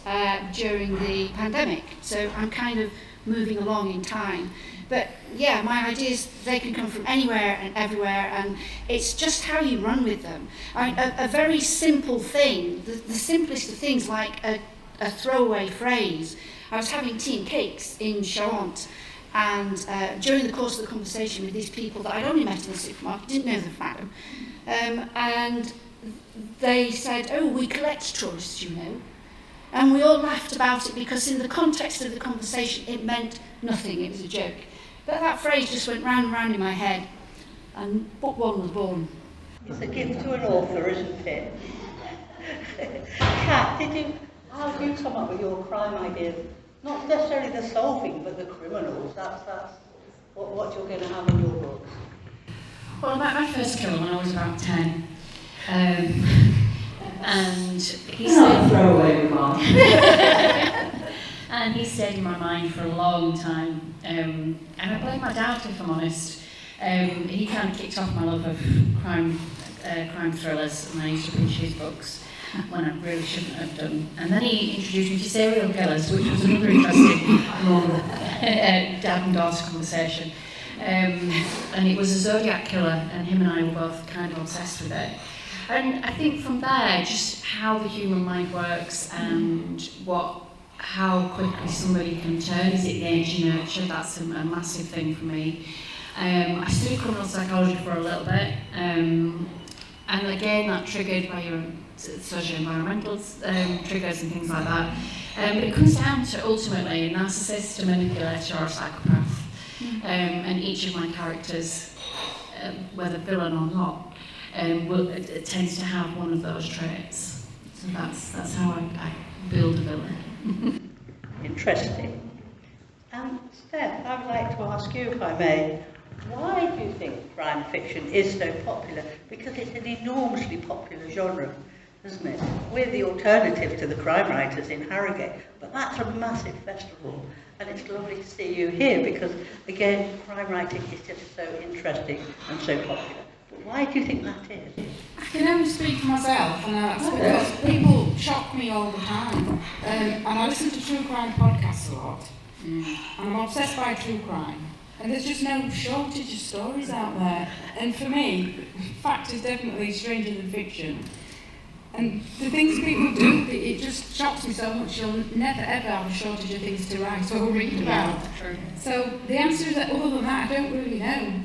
during the pandemic. So I'm kind of moving along in time. But yeah, my ideas, they can come from anywhere and everywhere, and it's just how you run with them. A very simple thing, the simplest of things, like a throwaway phrase. I was having tea and cakes in Charente, and during the course of the conversation with these people that I'd only met in the supermarket, didn't know them, madam, and they said, "Oh, we collect tourists, you know." And we all laughed about it because in the context of the conversation, it meant nothing, it was a joke. But that phrase just went round and round in my head, and book 1 was born. It's a gift to an author, isn't it? Kat, how did you come up with your crime ideas? Not necessarily the solving, but the criminals. That's what you're going to have in your books. Well, my first killer when I was about 10. And he stayed throwaway remark. and he stayed in my mind for a long time. And I blame my dad, if I'm honest. He kind of kicked off my love of crime thrillers, and I used to read his books when I really shouldn't have done. And then he introduced me to serial killers, which was another interesting dad and daughter conversation. And it was a Zodiac killer, and him and I were both kind of obsessed with it. And I think from there, just how the human mind works and how quickly somebody can turn. Is it nature, nurture? That's a massive thing for me. I studied criminal psychology for a little bit, and again, that triggered by your socio-environmental triggers and things like that. But it comes down to ultimately a narcissist, a manipulator, or a psychopath. And each of my characters, whether villain or not, tends to have one of those traits. So that's how I build a villain. Interesting. Steph, I would like to ask you, if I may, why do you think crime fiction is so popular? Because it's an enormously popular genre, isn't it? We're the alternative to the crime writers in Harrogate, but that's a massive festival, and it's lovely to see you here because, again, crime writing is just so interesting and so popular. But why do you think that is? I can only speak for myself, and that's because people shock me all the time. And I listen to true crime podcasts a lot, and I'm obsessed by true crime. And there's just no shortage of stories out there. And for me, fact is definitely stranger than fiction. And the things people do, it just shocks me so much. You'll never ever have a shortage of things to write or read about. So the answer is that other than that, I don't really know.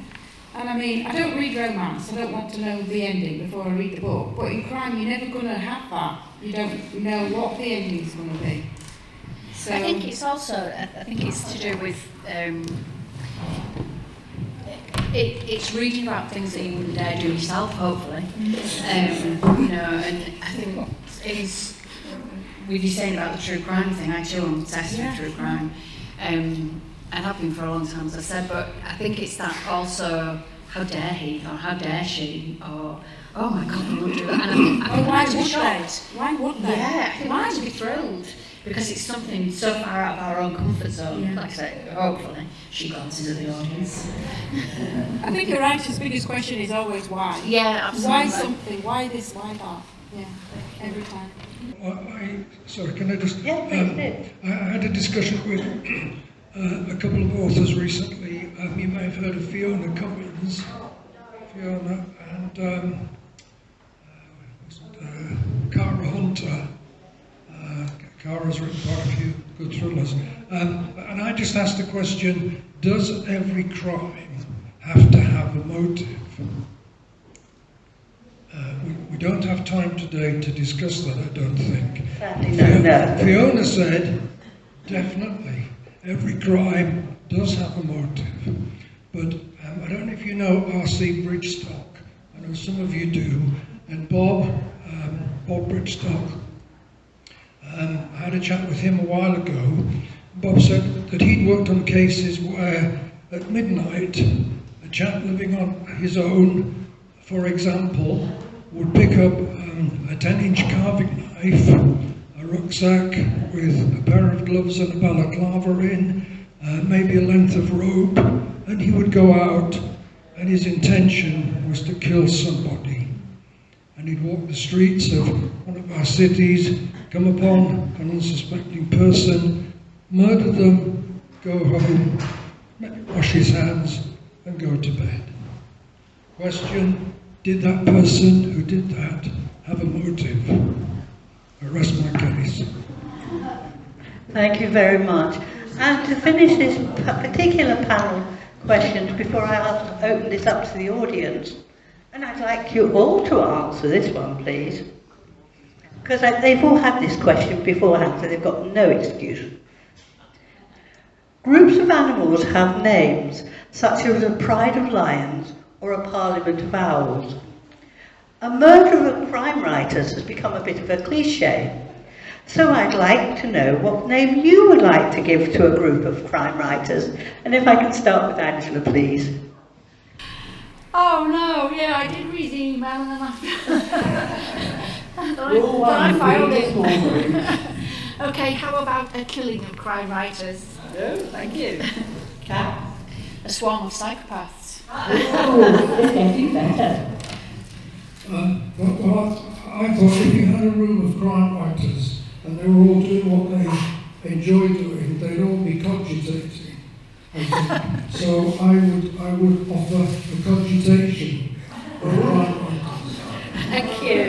And I mean, I don't read romance. I don't want to know the ending before I read the book. But in crime, you're never going to have that. You don't know what the ending is going to be. So I think it's also, to do with, it's reading about things that you wouldn't dare do yourself, hopefully. And I think with you saying about the true crime thing, I too am obsessed with true crime. And have been for a long time, as I said, but I think it's that also, how dare he, or how dare she, or, oh my God, we wouldn't do that. And I think why to be would shocked. Why would they? Yeah, I think why to be thrilled, because it's something so far out of our own comfort zone. Yeah. Like I say, hopefully, she got into the audience. I think a writer's biggest question is always why. Yeah, absolutely. Why something, why this, why that? Yeah, every time. Sorry, can I just... Yeah, please do. I had a discussion with a couple of authors recently. You may have heard of Fiona Cummins. Fiona and Cara Hunter. Cara's written quite a few good thrillers. And I just asked the question, does every crime have to have a motive? We don't have time today to discuss that, I don't think. No. Fiona said, definitely, every crime does have a motive. But I don't know if you know R.C. Bridgestock. I know some of you do. And Bob Bridgestock, I had a chat with him a while ago. Bob said that he'd worked on cases where at midnight a chap living on his own, for example, would pick up a 10-inch carving knife, a rucksack with a pair of gloves and a balaclava in, maybe a length of rope, and he would go out, and his intention was to kill somebody. And he'd walk the streets of one of our cities, come upon an unsuspecting person, murder them, go home, wash his hands, and go to bed. Question, did that person who did that have a motive? I rest my case. Thank you very much. And to finish this particular panel questions before I open this up to the audience, and I'd like you all to answer this one, please. Because they've all had this question beforehand, so they've got no excuse. Groups of animals have names, such as a pride of lions or a parliament of owls. A murder of crime writers has become a bit of a cliche. So I'd like to know what name you would like to give to a group of crime writers. And if I can start with Angela, please. Oh no, yeah, I did read the email and then I filed it. Okay, how about a killing of crime writers? Oh, thank you. Kat? A swarm of psychopaths. Oh, it's getting better. Well, I thought if you had a room of crime writers and they were all doing what they enjoy doing, they'd all be cogitating. I think. So I would offer the cogitation of crime writers. Thank you.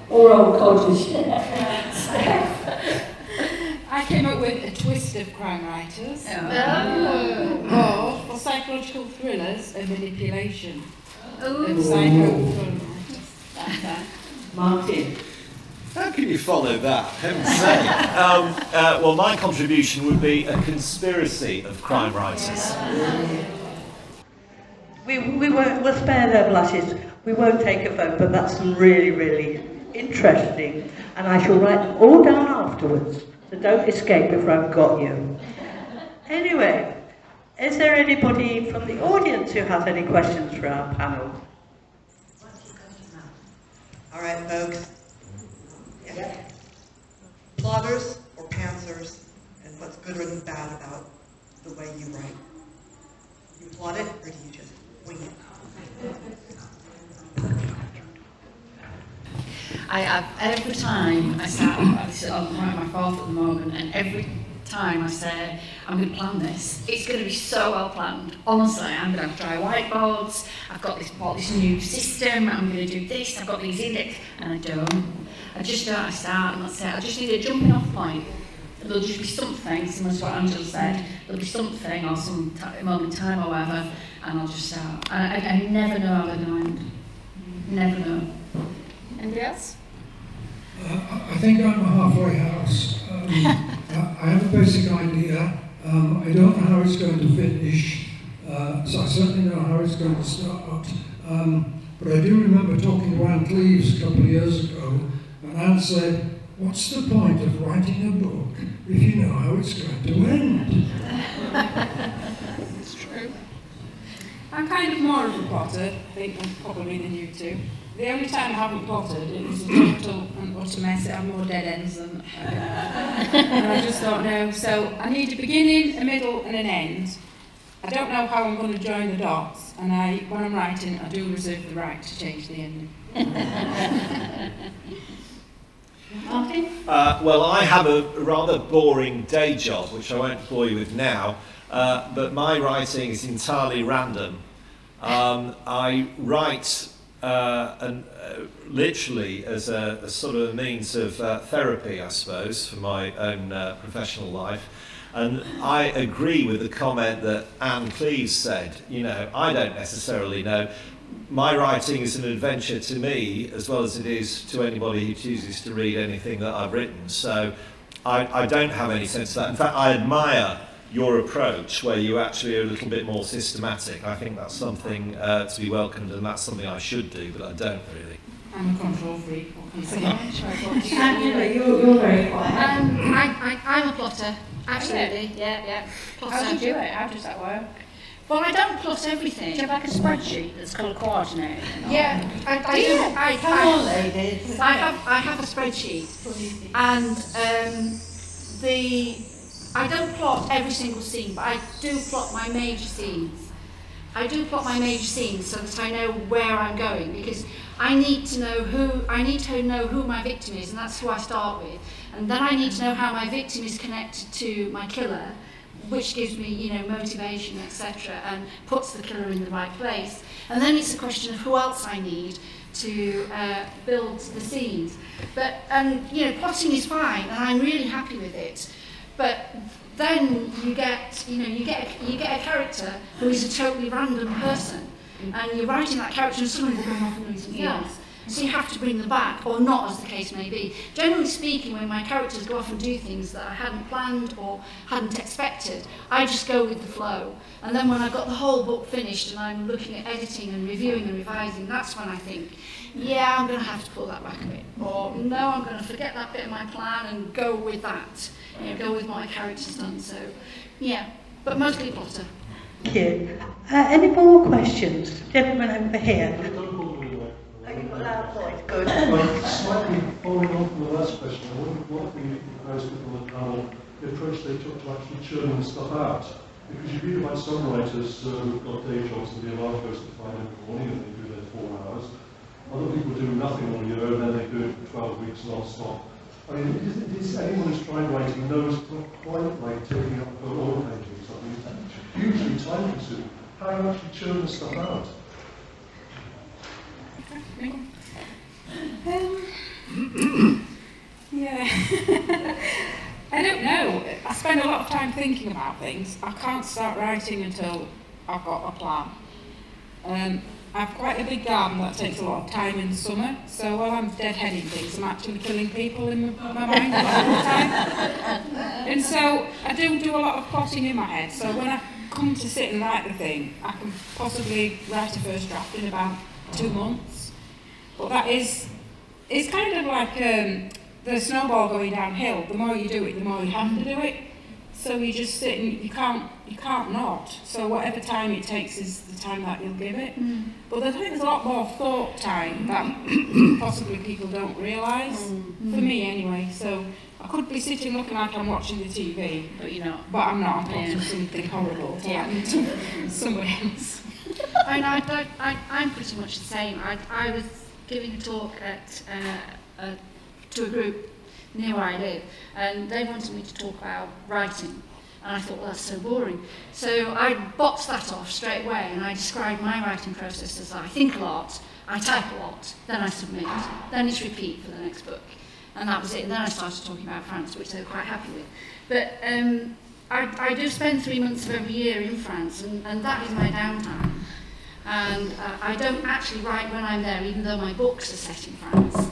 Or old codgers. I came up with a twist of crime writers. Oh. Or for psychological thrillers, a manipulation Ooh. of psycho crime writers. Martin. How can you follow that? Heaven's sake. Well, my contribution would be a conspiracy of crime writers. We'll spare their blushes. We won't take a vote, but that's really, really interesting. And I shall write them all down afterwards. So don't escape if I've got you. Anyway, is there anybody from the audience who has any questions for our panel? All right, folks. Yeah. Plotters or pantsers, and what's good or bad about the way you write? You plot it, or do you just wing it? Every time I start, I'm writing my fourth at the moment, and every time I say, I'm going to plan this, it's going to be so well planned. Honestly, I'm going to have dry whiteboards, I've got this new system, I'm going to do this, I've got these index, and I don't. I just don't, I start, and that's it. I just need a jumping off point. There'll just be something, similar to what Angela said, there'll be something, or some moment in time or whatever, and I'll just start. I never know how they're going to end. Never know. Anybody else? I think I'm a halfway house. I have a basic idea. I don't know how it's going to finish, so I certainly know how it's going to start. But I do remember talking to Anne Cleves a couple of years ago, and Anne said, what's the point of writing a book if you know how it's going to end? It's true. I'm kind of more of a plotter, I think, probably than you two. The only time I haven't plotted, it was a total and utter mess. It had more dead ends than and I just don't know. So I need a beginning, a middle and an end. I don't know how I'm going to join the dots, and when I'm writing, I do reserve the right to change the ending. Martin? Well, I have a rather boring day job, which I won't bore you with now, but my writing is entirely random. I write literally as a sort of a means of therapy, I suppose, for my own professional life. And I agree with the comment that Anne Cleves said. You know, I don't necessarily know. My writing is an adventure to me as well as it is to anybody who chooses to read anything that I've written. So I don't have any sense of that. In fact, I admire your approach where you actually are a little bit more systematic. I think that's something to be welcomed, and that's something I should do, but I don't really. I'm a control freak. What can I say? Angela, you're very quiet. I'm a plotter, absolutely. Yeah. Plotter. How do you do it? How does that work? Well, I don't plot everything. Do you have like a spreadsheet that's called coordinated? Yeah, I do. Come on, ladies. I have a spreadsheet, and I don't plot every single scene, but I do plot my major scenes. I do plot my major scenes so that I know where I'm going, because I need to know who my victim is, and that's who I start with. And then I need to know how my victim is connected to my killer, which gives me, motivation, etc., and puts the killer in the right place. And then it's a question of who else I need to build the scenes. But plotting is fine, and I'm really happy with it. But then you get a character who is a totally random person, and you're writing that character and suddenly they're going off and doing something else. So you have to bring them back, or not, as the case may be. Generally speaking, when my characters go off and do things that I hadn't planned or hadn't expected, I just go with the flow. And then when I've got the whole book finished and I'm looking at editing and reviewing and revising, that's when I think, yeah, I'm going to have to pull that back a bit. Or, no, I'm going to forget that bit of my plan and go with that. Go with what my character's done. So, yeah, but mostly plotter. Thank you. Any more questions? Gentleman over here. You've got a loud voice. Good. Slightly following on from the last question, I wonder what the guys on the panel, the approach they took to actually churning stuff out. Because you read about some writers who've got day jobs and the alarm goes to 5 in the morning and they do their 4 hours. Other people do nothing all year and then they do it for 12 weeks non-stop. I mean, is anyone who's trying writing knows it's not quite like taking up an oil painting or something. It's hugely time consuming. How do you actually churn the stuff out? Yeah. I don't know. I spend a lot of time thinking about things. I can't start writing until I've got a plan. I've quite a big garden that takes a lot of time in the summer, so while I'm deadheading things, I'm actually killing people in my mind a lot of the time. And so I do a lot of plotting in my head, so when I come to sit and write the thing, I can possibly write a first draft in about 2 months. But that is, it's kind of like the snowball going downhill. The more you do it, the more you have to do it. So you just sit and you can't not. So whatever time it takes is the time that you'll give it. But I think there's a lot more thought time that possibly people don't realise. For me anyway. So I could be sitting looking like I'm watching the TV, but you're not. But I'm not. I'm watching something horrible to happen to somebody else. I'm pretty much the same. I was giving a talk to a group near where I live, and they wanted me to talk about writing, and I thought, well, that's so boring. So I boxed that off straight away, and I described my writing process as I think a lot, I type a lot, then I submit, then it's repeat for the next book, and that was it. And then I started talking about France, which they were quite happy with. But I do spend 3 months of every year in France, and that is my downtime. And I don't actually write when I'm there, even though my books are set in France.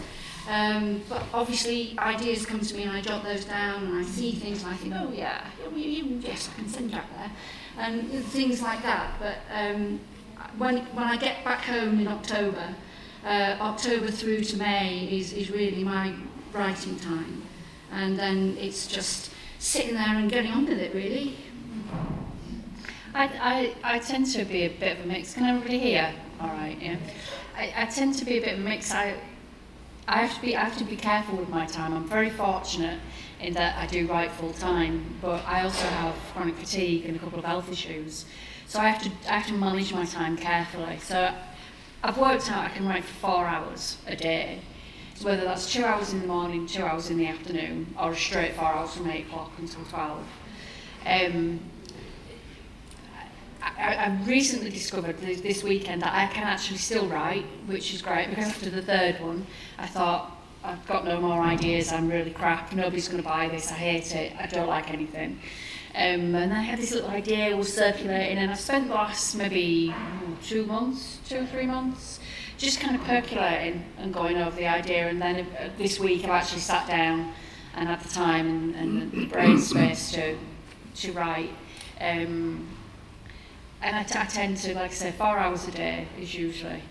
But obviously ideas come to me and I jot those down and I see things and I think, oh yeah, yes, I can send that there. And things like that. But when I get back home in October, October through to May is really my writing time. And then it's just sitting there and getting on with it, really. I tend to be a bit of a mix. Can everybody hear? All right, yeah. I tend to be a bit of a mix. I have to be careful with my time. I'm very fortunate in that I do write full time, but I also have chronic fatigue and a couple of health issues. So I have to manage my time carefully. So I've worked out I can write for 4 hours a day. So whether that's 2 hours in the morning, 2 hours in the afternoon, or a straight 4 hours from 8 o'clock until 12. I recently discovered this weekend that I can actually still write, which is great, because after the third one, I thought, I've got no more ideas, I'm really crap, nobody's going to buy this, I hate it, I don't like anything. And I had this little idea was circulating, and I've spent the last maybe 2 or 3 months, just kind of percolating and going over the idea, and then this week I've actually sat down and had the time and the brain space to write. And I tend to, like I say, 4 hours a day is usually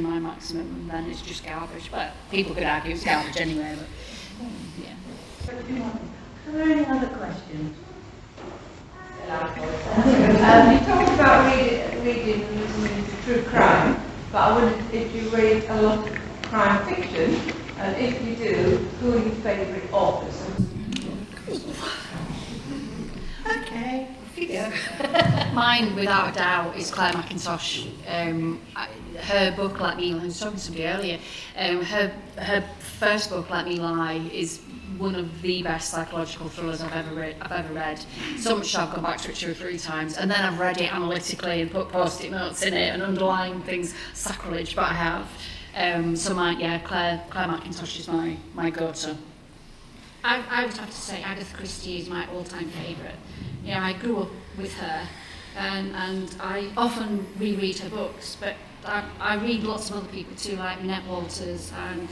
my maximum, and then it's just garbage. But people could argue it's garbage anyway. But yeah. Are there any other questions? You talked about reading and listening to true crime, but I wondered if you read a lot of crime fiction, and if you do, who are your favourite authors? Okay. Mine, without a doubt, is Claire McIntosh. Her book, Let Me Lie, I was talking to somebody earlier, her first book, Let Me Lie, is one of the best psychological thrillers I've ever read. So much so I've gone back to it 2 or 3 times, and then I've read it analytically and put post-it notes in it and underlined things, sacrilege, but I have. So Claire McIntosh is my go-to. I would have to say Agatha Christie is my all-time favourite. You know, I grew up with her, and I often reread her books, but I read lots of other people too, like Minette Walters, and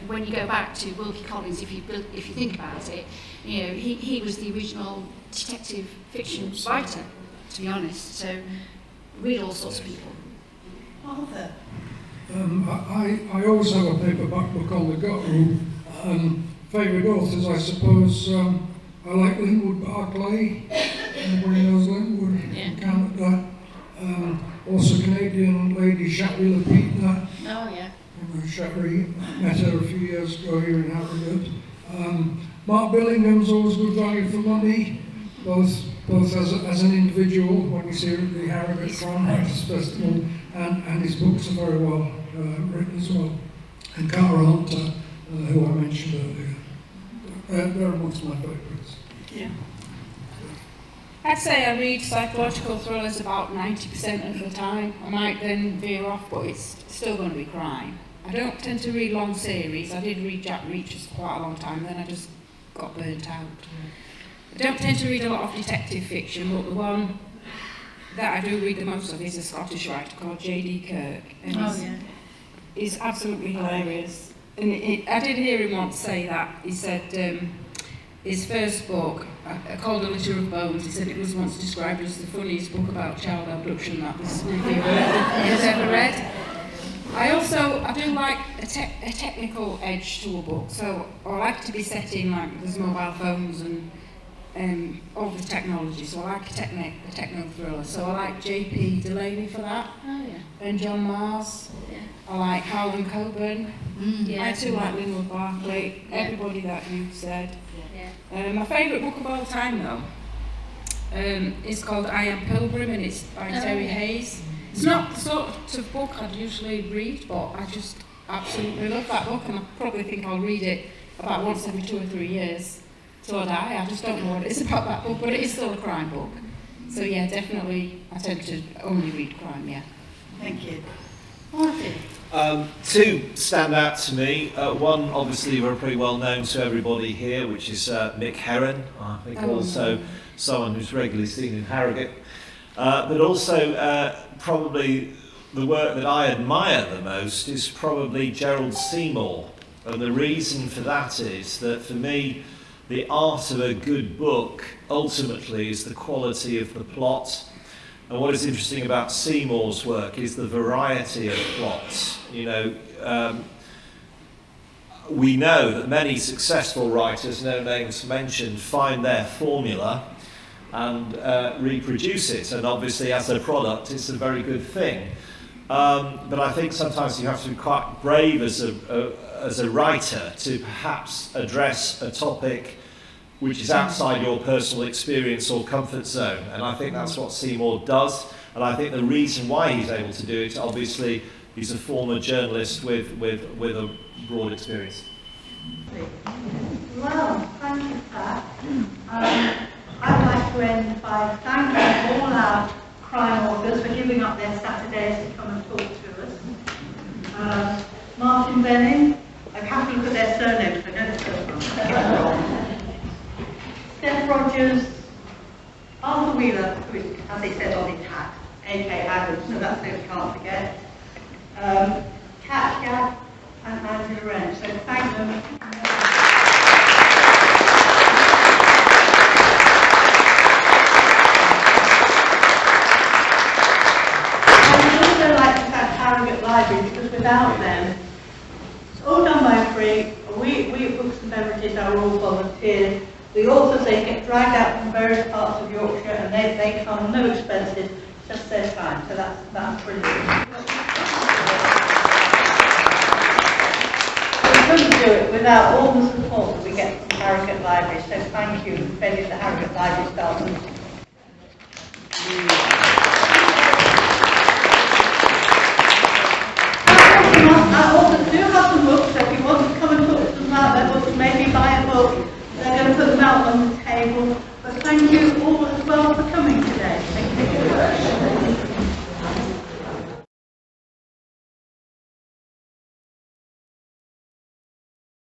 when you go back to Wilkie Collins, if you think about it, you know, he was the original detective fiction writer, to be honest. So read all sorts of people. Arthur. I always have a paperback book on the go. Favourite authors, I suppose. I like Linwood Barclay. Everybody knows Linwood in Canada. Also Canadian lady Shari Lapitna. Oh yeah. Shari, met her a few years ago here in Harrogate. Mark Billingham's always good value for money, both as an individual when you see her at the Harrogate Crime Writers Festival, and his books are very well written as well. And Cara Hunter, who I mentioned earlier. They're amongst my favourites. Yeah. I'd say I read psychological thrillers about 90% of the time. I might then veer off, but it's still going to be crime. I don't tend to read long series. I did read Jack Reacher for quite a long time, then I just got burnt out. I don't tend to read a lot of detective fiction, but the one that I do read the most of is a Scottish writer called J.D. Kirk. And he's absolutely hilarious. And I did hear him once say that. He said his first book, called A Litter of Bones, he said it was once described as the funniest book about child abduction that this reviewer has ever read. I do like a technical edge to a book, so I like to be set in, like, there's mobile phones and all the technology, so I like a techno thriller. So I like J.P. Delaney for that, and John Mars. I like Harlan Coben. I too like Linwood Barclay, everybody that you said. My favourite book of all time, though, is called I Am Pilgrim, and it's by Terry Hayes. It's not the sort of book I'd usually read, but I just absolutely love that book, and I probably think I'll read it about once every 2 or 3 years till I die. I just don't know what it is about that book, but it is still a crime book. So yeah, definitely I tend to only read crime, Thank you. Two stand out to me. One, obviously, very pretty well known to everybody here, which is Mick Herron. I think also someone who's regularly seen in Harrogate. But also, probably the work that I admire the most is probably Gerald Seymour. And the reason for that is that, for me, the art of a good book ultimately is the quality of the plot. And what is interesting about Seymour's work is the variety of plots. You know, we know that many successful writers, no names mentioned, find their formula and reproduce it. And obviously, as a product, it's a very good thing. But I think sometimes you have to be quite brave as a writer to perhaps address a topic which is outside your personal experience or comfort zone. And I think that's what Seymour does. And I think the reason why he's able to do it, obviously, he's a former journalist with a broad experience. Well, thank you for that. I'd like to end by thanking all our crime authors for giving up their Saturdays to come and talk to us. Martin Venning, I have to look at their surnames, I know the first one. Steph Rogers, Arthur Wheeler, who is, as they said on his hat, A.K.Adams, so that's who we can't forget. Kat, Yaffe, and Angela Wren, so thank them. Library, because without them, it's all done by free. We at Books and Beverages are all volunteers. The authors, they get dragged out from various parts of Yorkshire and they come no expenses, just their time. So that's brilliant. We couldn't do it without all the support that we get from Harrogate Library. So thank you, many of the Harrogate Library staff. Our authors do have some books, so if you want to come and talk to them about their books, maybe buy a book, they're going to put them out on